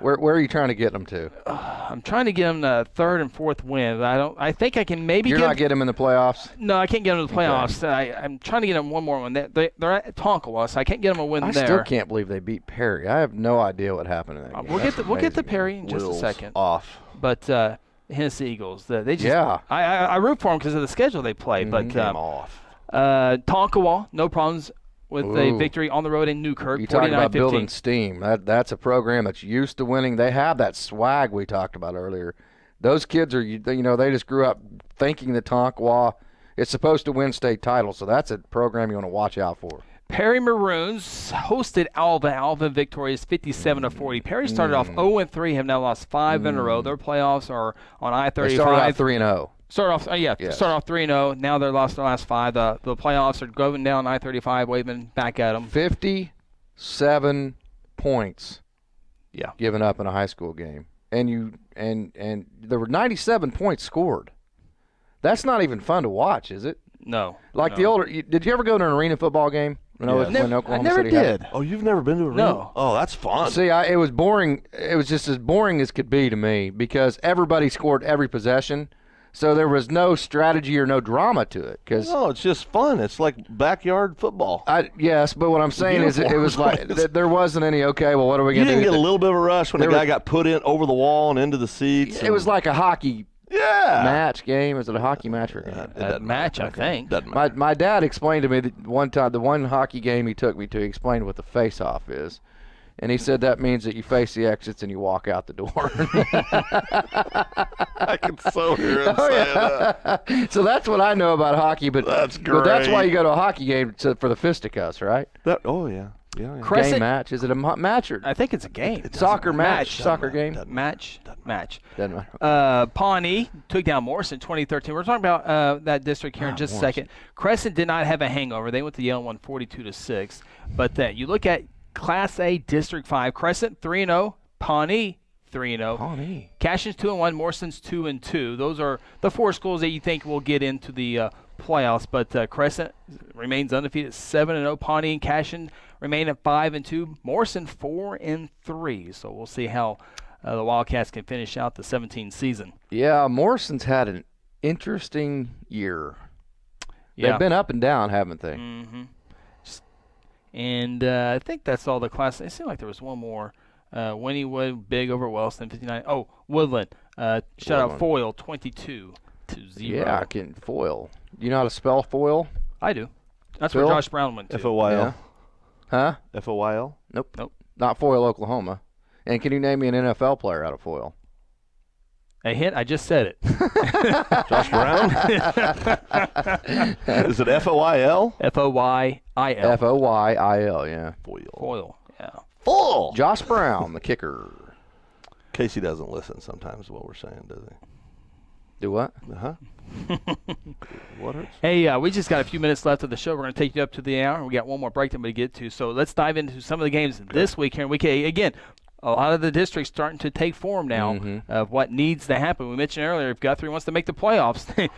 Where are you trying to get them to? I'm trying to get them the third and fourth win. I think I can maybe You're get not getting them in the playoffs? No, I can't get them to the playoffs. I'm trying to get them one more one. They're at Tonkawa, so I can't get them a win I there. still can't believe they beat Perry. I have no idea what happened in that game. We'll get to Amazing. Perry in just a Wheels second. off. But Hennessy Eagles, they just Yeah. I root for them because of the schedule they play. But Came off. Tonkawa, no problems with a Ooh. victory on the road in Newkirk. You talk about 49-15. building steam. That's a program that's used to winning. They have that swag we talked about earlier. Those kids are, they just grew up thinking that Tonkawa is supposed to win state titles. So that's a program you want to watch out for. Perry Maroons hosted Alva. Alva victorious 57-40. Perry started off 0-3, have now lost 5 in a row. Their playoffs are on I-35. They started out 3-0. Start off 3-0. Now they're lost their last 5. The playoffs are going down I-35, waving back at them. 57 points. Yeah. Given up in a high school game, and there were 97 points scored. That's not even fun to watch, is it? No. Like the older. Did you ever go to an arena football game? When Oklahoma I never City had did. it? Oh, you've never been to a No. arena? Oh, that's fun. See, it was boring. It was just as boring as could be to me because everybody scored every possession, so there was no strategy or no drama to it. No, it's just fun. It's like backyard football. Yes, but what I'm saying is it was like there wasn't any. Okay, well, what are we You going to do? didn't get a little bit of a rush when the There guy was- got put in over the wall and into the seats. It was like a hockey yeah. match game. Is it a hockey match or a game? It doesn't match, matter. I think. Doesn't matter. My dad explained to me that one time, the one hockey game he took me to, he explained what the face-off is. And he said that means that you face the exits and you walk out the door. I can so hear him say that. So that's what I know about hockey. But That's But that's why great. you go to a hockey game for the fisticuffs, right? Oh, yeah. Yeah. Crescent, Game match. Is it a match or I think it's a game. soccer match? Match. Soccer game. Match. Doesn't matter. Pawnee took down Morrison 2013. We're talking about that district here in just a second. Crescent did not have a hangover. They went to Yale and won 42-6. But then you look at Class A District 5. Crescent 3-0. Pawnee 3-0. Pawnee. Cashin's 2-1. Morrison's 2-2. Those are the 4 schools that you think will get into the playoffs. But Crescent remains undefeated 7-0. Pawnee and Cashin remain at 5-2. Morrison 4-3. So we'll see how the Wildcats can finish out the 17 season. Yeah, Morrison's had an interesting year. Yeah. They've been up and down, haven't they? Mm-hmm. And I think that's all the class. It seemed like there was one more. Wynnewood, big over Wellston, 59. Oh, Woodland. Shut out Foyle, 22-0. Yeah, I can foil. You know how to spell foil? I do. That's Phil? where Josh Brown went to. F-O-Y-L. Yeah. Huh? F-O-Y-L? Nope. Not Foyle, Oklahoma. And can you name me an NFL player out of Foyle? A hint? I just said it. Josh Brown? Is it F-O-Y-L? F-O-Y-I-L. F-O-Y-I-L, yeah. Foyle, yeah. Full! Josh Brown, the kicker. Casey doesn't listen sometimes to what we're saying, does he? Do what? Uh-huh. What hurts? Hey, we just got a few minutes left of the show. We're going to take you up to the hour. We got one more break that we get to. So let's dive into some of the games this week here in Week 8. Again, a lot of the districts starting to take form now of what needs to happen. We mentioned earlier, if Guthrie wants to make the playoffs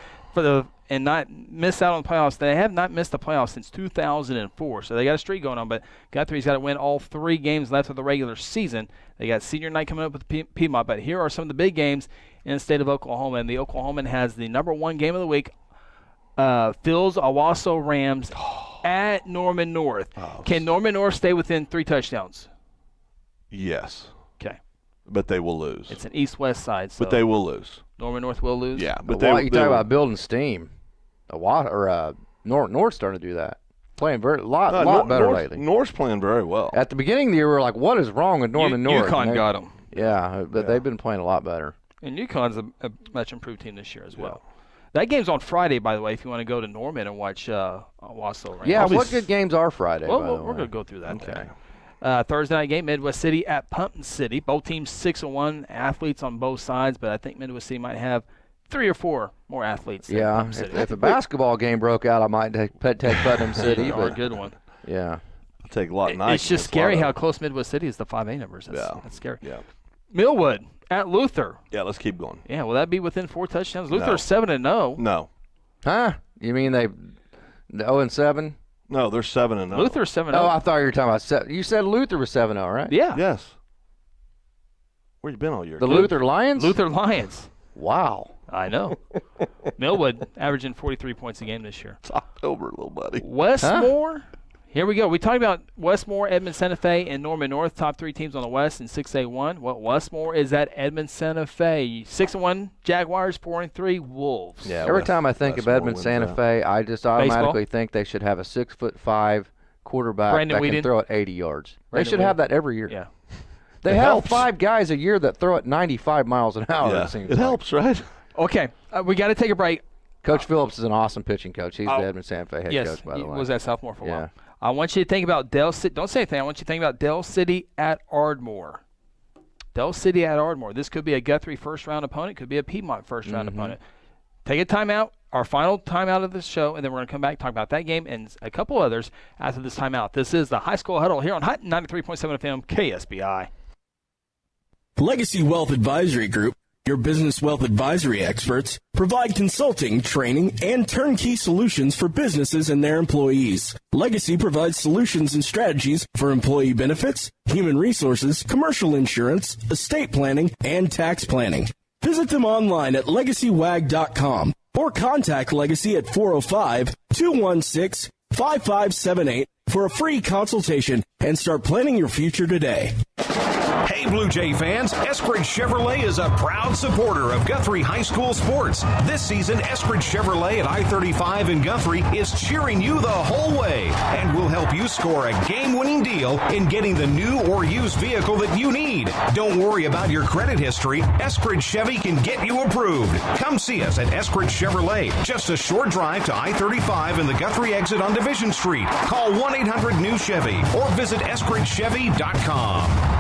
and not miss out on the playoffs, they have not missed the playoffs since 2004. So they got a streak going on, but Guthrie's got to win all 3 games left of the regular season. They got senior night coming up with Piedmont, but here are some of the big games in the state of Oklahoma, and the Oklahoman has the number 1 game of the week, Phil's Owasso Rams at Norman North. Can Norman North stay within 3 touchdowns? Yes. Okay. But they will lose. It's an east-west side. So but they will lose. Norman North will lose? Yeah. But you talk about building steam. North's starting to do that. Playing a lot better lately. North's playing very well. At the beginning of the year, we were like, what is wrong with Norman North? UConn got them. Yeah, but they've been playing a lot better. And UConn's a much improved team this year as well. That game's on Friday, by the way, if you want to go to Norman and watch Owasso Rams. Yeah, what good games are Friday? Well, we're going to go through that. Okay. Thursday night game, Midwest City at Pumpkin City. Both teams 6-1, athletes on both sides, but I think Midwest City might have 3 or 4 more athletes. Yeah, if a basketball game broke out, I might take Putnam City. Or a good one. Yeah. I'll take Lawton Knight. It's just scary how close Midwest City is to 5A numbers. That's scary. Yeah. Millwood at Luther. Yeah, let's keep going. Yeah, will that be within 4 touchdowns? Luther's 7-0. No. Huh? You mean they 0-7? No, they're 7-0. Luther's 7-0. Oh, I thought you were talking about 7. You said Luther was 7-0, right? Yeah. Yes. Where you been all year? The Luther Lions? Luther Lions. Wow. I know. Millwood averaging 43 points a game this year. It's October, little buddy. Westmore. Huh? Here we go. We talked about Westmore, Edmond Santa Fe, and Norman North, top 3 teams on the West in 6A1. Well, Westmore is at Edmond Santa Fe. 6-1 Jaguars, 4-3 Wolves. Yeah. Every time I think of Edmond Santa Fe, I just automatically think they should have a 6'5" quarterback that can throw it 80 yards. They should have that every year. Yeah. They have 5 guys a year that throw it 95 miles an hour. Yeah. It helps, right? Okay, we got to take a break. Coach Phillips is an awesome pitching coach. He's the Edmond Santa Fe head coach, by the way. Yes, he was at Southmore for a while. I want you to think about Dell City. Don't say anything. I want you to think about Dell City at Ardmore. Dell City at Ardmore. This could be a Guthrie first-round opponent. Could be a Piedmont first-round opponent. Take a timeout, our final timeout of this show, and then we're going to come back and talk about that game and a couple others after this timeout. This is the High School Huddle here on Hot 93.7 FM KSBI. Legacy Wealth Advisory Group, your business wealth advisory experts, provide consulting, training, and turnkey solutions for businesses and their employees. Legacy provides solutions and strategies for employee benefits, human resources, commercial insurance, estate planning, and tax planning. Visit them online at legacywag.com or contact Legacy at 405-216-5578 for a free consultation and start planning your future today. Hey, Blue Jay fans, Eskridge Chevrolet is a proud supporter of Guthrie High School sports. This season, Eskridge Chevrolet at I-35 in Guthrie is cheering you the whole way and will help you score a game-winning deal in getting the new or used vehicle that you need. Don't worry about your credit history. Eskridge Chevy can get you approved. Come see us at Eskridge Chevrolet, just a short drive to I-35 and the Guthrie exit on Division Street. Call 1-800-NEW-CHEVY or visit EskridgeChevy.com.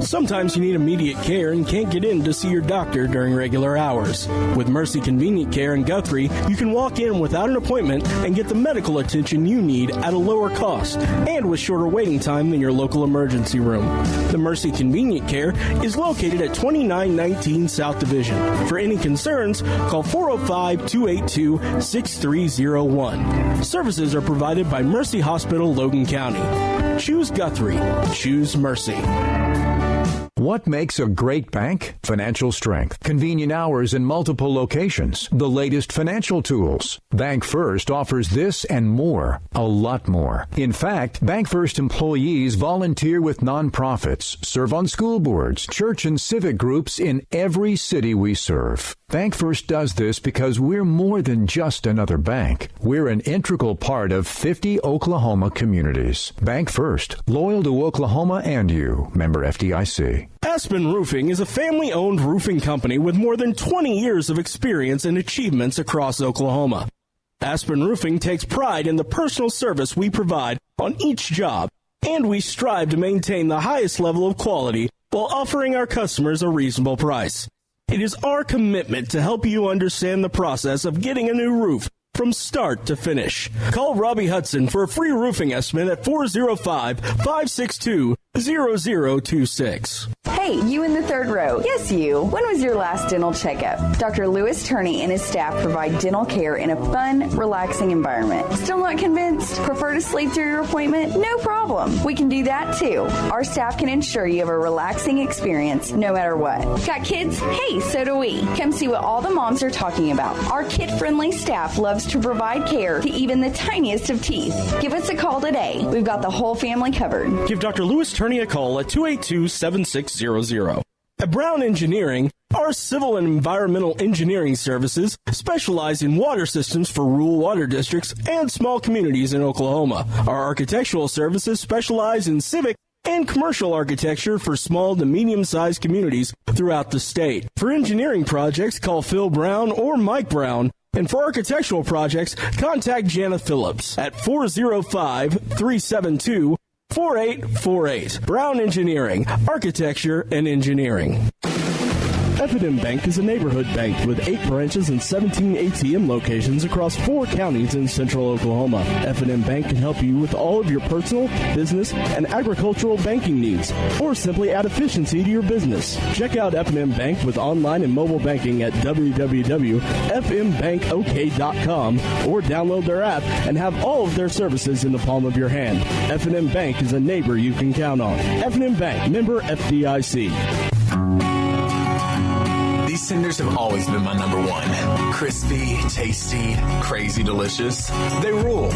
Sometimes you need immediate care and can't get in to see your doctor during regular hours. With Mercy Convenient Care in Guthrie, you can walk in without an appointment and get the medical attention you need at a lower cost and with shorter waiting time than your local emergency room. The Mercy Convenient Care is located at 2919 South Division. For any concerns, call 405-282-6301. Services are provided by Mercy Hospital, Logan County. Choose Guthrie. Choose Mercy. What makes a great bank? Financial strength, convenient hours in multiple locations, the latest financial tools. Bank First offers this and more, a lot more. In fact, Bank First employees volunteer with nonprofits, serve on school boards, church and civic groups in every city we serve. Bank First does this because we're more than just another bank. We're an integral part of 50 Oklahoma communities. Bank First, loyal to Oklahoma and you. Member FDIC. Aspen Roofing is a family-owned roofing company with more than 20 years of experience and achievements across Oklahoma. Aspen Roofing takes pride in the personal service we provide on each job, and we strive to maintain the highest level of quality while offering our customers a reasonable price. It is our commitment to help you understand the process of getting a new roof from start to finish. Call Robbie Hudson for a free roofing estimate at 405-562-0026. Hey, you in the third row. Yes, you. When was your last dental checkup? Dr. Lewis Turney and his staff provide dental care in a fun, relaxing environment. Still not convinced? Prefer to sleep through your appointment? No problem. We can do that too. Our staff can ensure you have a relaxing experience no matter what. Got kids? Hey, so do we. Come see what all the moms are talking about. Our kid-friendly staff loves to provide care to even the tiniest of teeth. Give us a call today. We've got the whole family covered. Give Dr. Lewis Turney a call at 282-7600. At Brown Engineering, our civil and environmental engineering services specialize in water systems for rural water districts and small communities in Oklahoma. Our architectural services specialize in civic and commercial architecture for small to medium-sized communities throughout the state. For engineering projects, call Phil Brown or Mike Brown. And for architectural projects, contact Jana Phillips at 405-372-4848. Brown Engineering, Architecture and Engineering. F&M Bank is a neighborhood bank with 8 branches and 17 ATM locations across 4 counties in central Oklahoma. F&M Bank can help you with all of your personal, business, and agricultural banking needs, or simply add efficiency to your business. Check out F&M Bank with online and mobile banking at www.fmbankok.com or download their app and have all of their services in the palm of your hand. F&M Bank is a neighbor you can count on. F&M Bank, member FDIC. These tenders have always been my number one. Crispy, tasty, crazy delicious. They rule.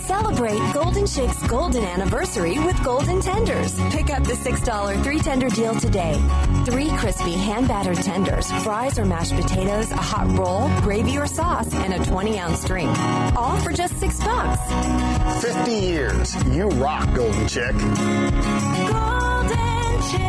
Celebrate Golden Shake's golden anniversary with Golden Tenders. Pick up the $6 3-tender deal today. 3 crispy hand-battered tenders, fries or mashed potatoes, a hot roll, gravy or sauce, and a 20-ounce drink. All for just $6. 50 years. You rock, Golden Chick. Golden Chick.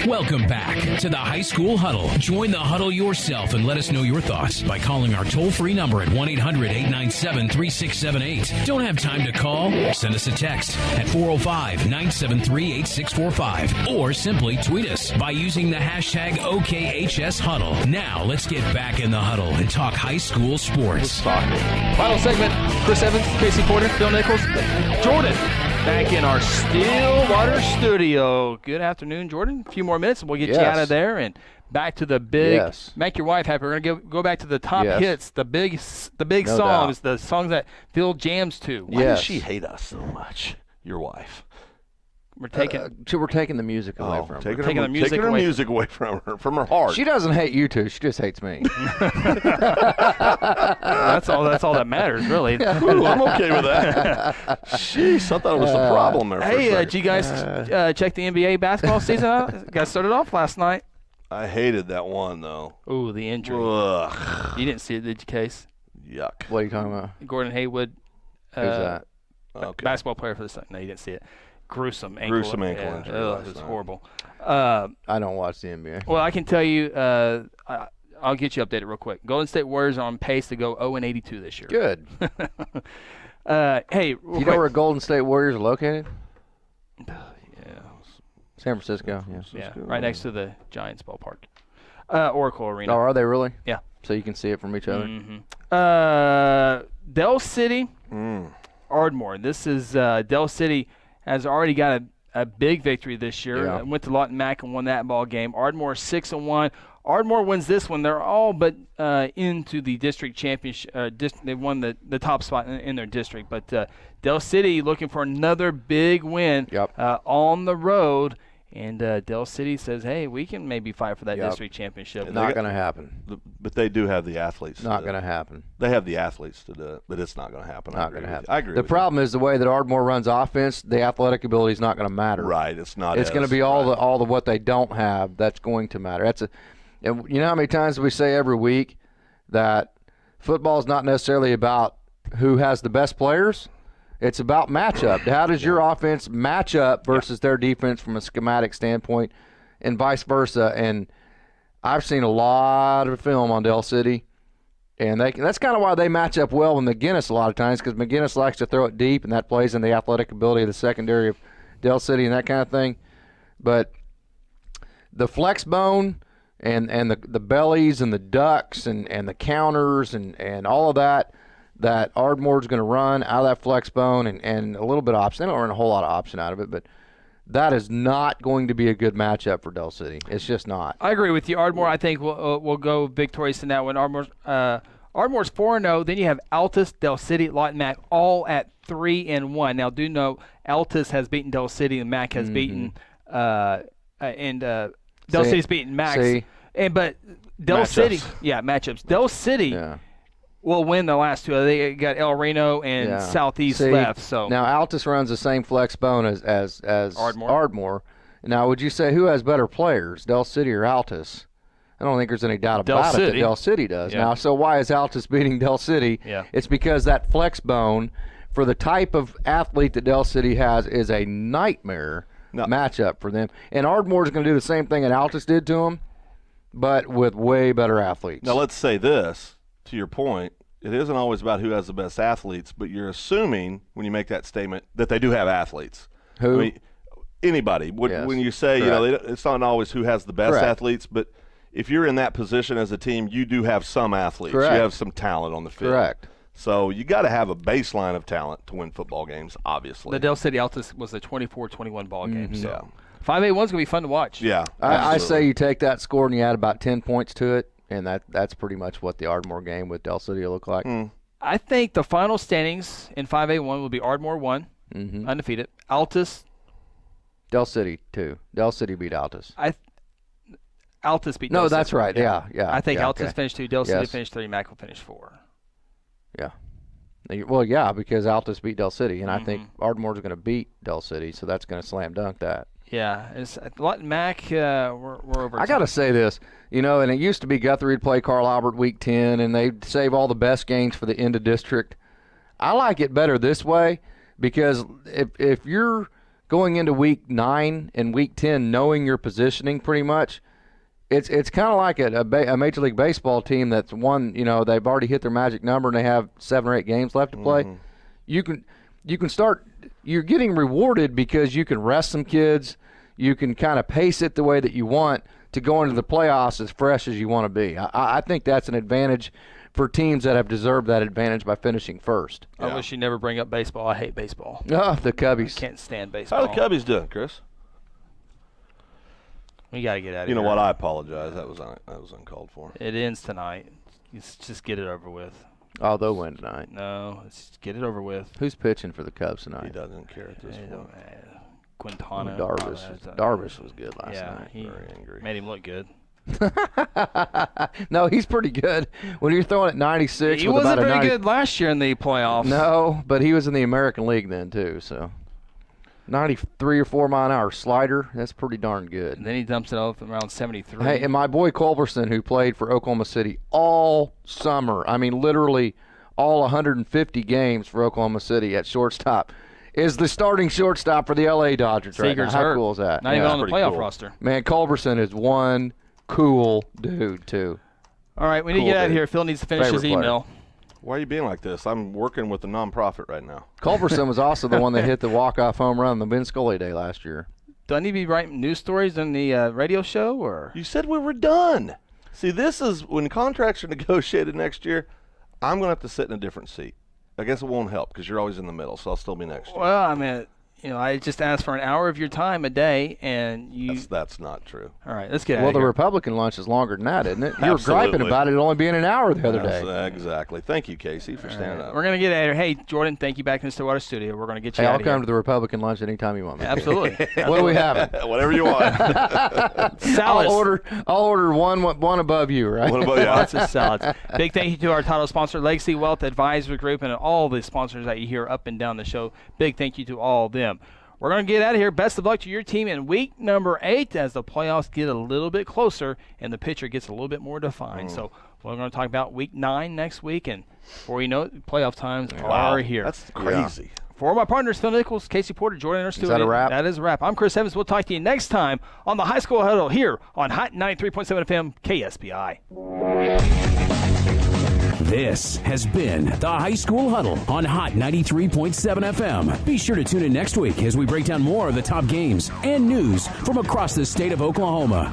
Welcome back to the High School Huddle. Join the huddle yourself and let us know your thoughts by calling our toll-free number at 1-800-897-3678. Don't have time to call? Send us a text at 405-973-8645 or simply tweet us by using the hashtag OKHSHuddle. Now let's get back in the huddle and talk high school sports. Final segment, Chris Evans, Casey Porter, Phil Nichols, Jordan. Back in our Stillwater studio. Good afternoon, Jordan. A few more minutes and we'll get you out of there and back to the big, make your wife happy. We're going to go back to the top hits, the big songs, the songs that Phil jams to. Why does she hate us so much, your wife? We're taking we're taking the music away from her. Taking her music away from her heart. She doesn't hate you two. She just hates me. That's all that matters, really. Ooh, I'm okay with that. Jeez, I thought it was the problem there. Hey, did you guys check the NBA basketball season out? Got started off last night. I hated that one, though. Ooh, the injury. Ugh. You didn't see it, did you, Case? Yuck. What are you talking about? Gordon Hayward. Who's that? Okay. Basketball player for the Sun. No, you didn't see it. Gruesome ankle injury. It was horrible. I don't watch the NBA. Well, I can tell you, I'll get you updated real quick. Golden State Warriors are on pace to go 0-82 this year. Good. Hey, you know where Golden State Warriors are located? Yeah. San Francisco. Yeah, right next to the Giants ballpark. Oracle Arena. Oh, are they really? Yeah. So you can see it from each other? Mm-hmm. Del City, Ardmore. This is Del City has already got a big victory this year. Yeah. Went to Lawton Mack and won that ball game. Ardmore 6-1. Ardmore wins this one. They're all but into the district championship. They won the top spot in their district. But Del City looking for another big win on the road. And Del City says, hey, we can maybe fight for that district championship. Not going to happen. But they do have the athletes. Not going to happen. They have the athletes to do it, but it's not going to happen. Not going to happen. I agree. The problem is the way that Ardmore runs offense, the athletic ability is not going to matter. Right. It's not. It's going to be all the what they don't have that's going to matter. And you know how many times we say every week that football is not necessarily about who has the best players. It's about matchup. How does your offense match up versus their defense from a schematic standpoint, and vice versa? And I've seen a lot of film on Del City, and that's kind of why they match up well with McGinnis a lot of times, because McGinnis likes to throw it deep, and that plays in the athletic ability of the secondary of Del City and that kind of thing. But the flex bone and the bellies and the ducks and the counters and all of that Ardmore's going to run out of that flex bone and a little bit of option. They don't run a whole lot of option out of it, but that is not going to be a good matchup for Del City. It's just not. I agree with you. Ardmore, I think, will go victorious in that one. Ardmore's 4-0. Then you have Altus, Del City, Lawton Mack, all at 3-1. Now, do know Altus has beaten Del City and Mack has beaten Del City's beaten Max. But Del City, matchups. Del City will win the last two. They got El Reno and Southeast left. So now Altus runs the same flex bone as Ardmore. Now, would you say who has better players, Del City or Altus? I don't think there's any doubt about it that Del City does. Now, so why is Altus beating Del City? It's because that flex bone, for the type of athlete that Del City has, is a nightmare matchup for them. And Ardmore's going to do the same thing that Altus did to them, but with way better athletes. Now, let's say this. To your point, it isn't always about who has the best athletes, but you're assuming when you make that statement that they do have athletes. Who? I mean, anybody. When you say, it's not always who has the best athletes, but if you're in that position as a team, you do have some athletes. Correct. You have some talent on the field. Correct. So you got to have a baseline of talent to win football games, obviously. The Del City Altus was a 24-21 ball game. So 5-8-1's going to be fun to watch. Yeah. I say you take that score and you add about 10 points to it. And that's pretty much what the Ardmore game with Del City will look like. I think the final standings in 5A1 will be Ardmore 1, undefeated. Altus. Del City 2. Del City beat Altus. Altus beat No, Del that's City. right. Yeah. I think Altus okay. finished 2, Del City finished 3, Mack will finish 4. Yeah. Well, yeah, because Altus beat Del City, and I think Ardmore's going to beat Del City, so that's going to slam dunk that. Yeah, it's Lawton Mack. We're over. I got to say this, and it used to be Guthrie would play Carl Albert week 10, and they'd save all the best games for the end of district. I like it better this way because if you're going into week 9 and week 10 knowing your positioning pretty much, it's kind of like a Major League Baseball team that's won. They've already hit their magic number and they have 7 or 8 games left to play. You can start. You're getting rewarded because you can rest some kids. You can kind of pace it the way that you want to go into the playoffs as fresh as you want to be. I think that's an advantage for teams that have deserved that advantage by finishing first. I wish you never bring up baseball. I hate baseball. Oh, the Cubbies. I can't stand baseball. How are the Cubbies doing, Chris? We got to get out of here. You know what? I apologize. That was uncalled for. It ends tonight. Let's just get it over with. Oh, they'll win tonight. No, let's get it over with. Who's pitching for the Cubs tonight? He doesn't care at this point. Quintana. Darvish was good last night. He Very angry. made him look good. No, he's pretty good. When you're throwing at 96, He with wasn't about a very 90 good last year in the playoffs. No, but he was in the American League then too. So 93 or 4 mile an hour slider. That's pretty darn good. And then he dumps it off around 73. Hey, and my boy Culberson, who played for Oklahoma City all summer, I mean literally all 150 games for Oklahoma City at shortstop, is the starting shortstop for the L.A. Dodgers right now. How cool is that? Not even on the playoff roster. Man, Culberson is one cool dude, too. All right, we need to get out of here. Phil needs to finish his email. Why are you being like this? I'm working with a nonprofit right now. Culberson was also the one that hit the walk-off home run on the Ben Scully Day last year. Do I need to be writing news stories on the radio show? Or You said we were done. See, this is when contracts are negotiated next year, I'm going to have to sit in a different seat. I guess it won't help because you're always in the middle, so I'll still be next year. Well, I mean, I just asked for an hour of your time a day, and you. That's not true. All right, let's get out Well, of the here. Republican lunch is longer than that, isn't it? You were Absolutely. griping about it only being an hour the other day. Exactly. Thank you, Casey, for standing up. We're going to get out of here. Hey, Jordan, thank you back in the Stillwater studio. We're going to get you Hey, out I'll of here. come to the Republican lunch anytime you want me. Absolutely. What are we having? Whatever you want. Salads. I'll order one above you, right? What about you? Lots of salads. Big thank you to our title sponsor, Legacy Wealth Advisory Group, and all the sponsors that you hear up and down the show. Big thank you to all of them. We're going to get out of here. Best of luck to your team in week number 8 as the playoffs get a little bit closer and the picture gets a little bit more defined. So we're going to talk about week 9 next week, and before you know it, playoff times are here. That's crazy. For my partners, Phil Nichols, Casey Porter, Jordan Erskine. Is that a wrap? That is a wrap. I'm Chris Evans. We'll talk to you next time on the High School Huddle here on Hot 93.7 FM KSBI. This has been the High School Huddle on Hot 93.7 FM. Be sure to tune in next week as we break down more of the top games and news from across the state of Oklahoma.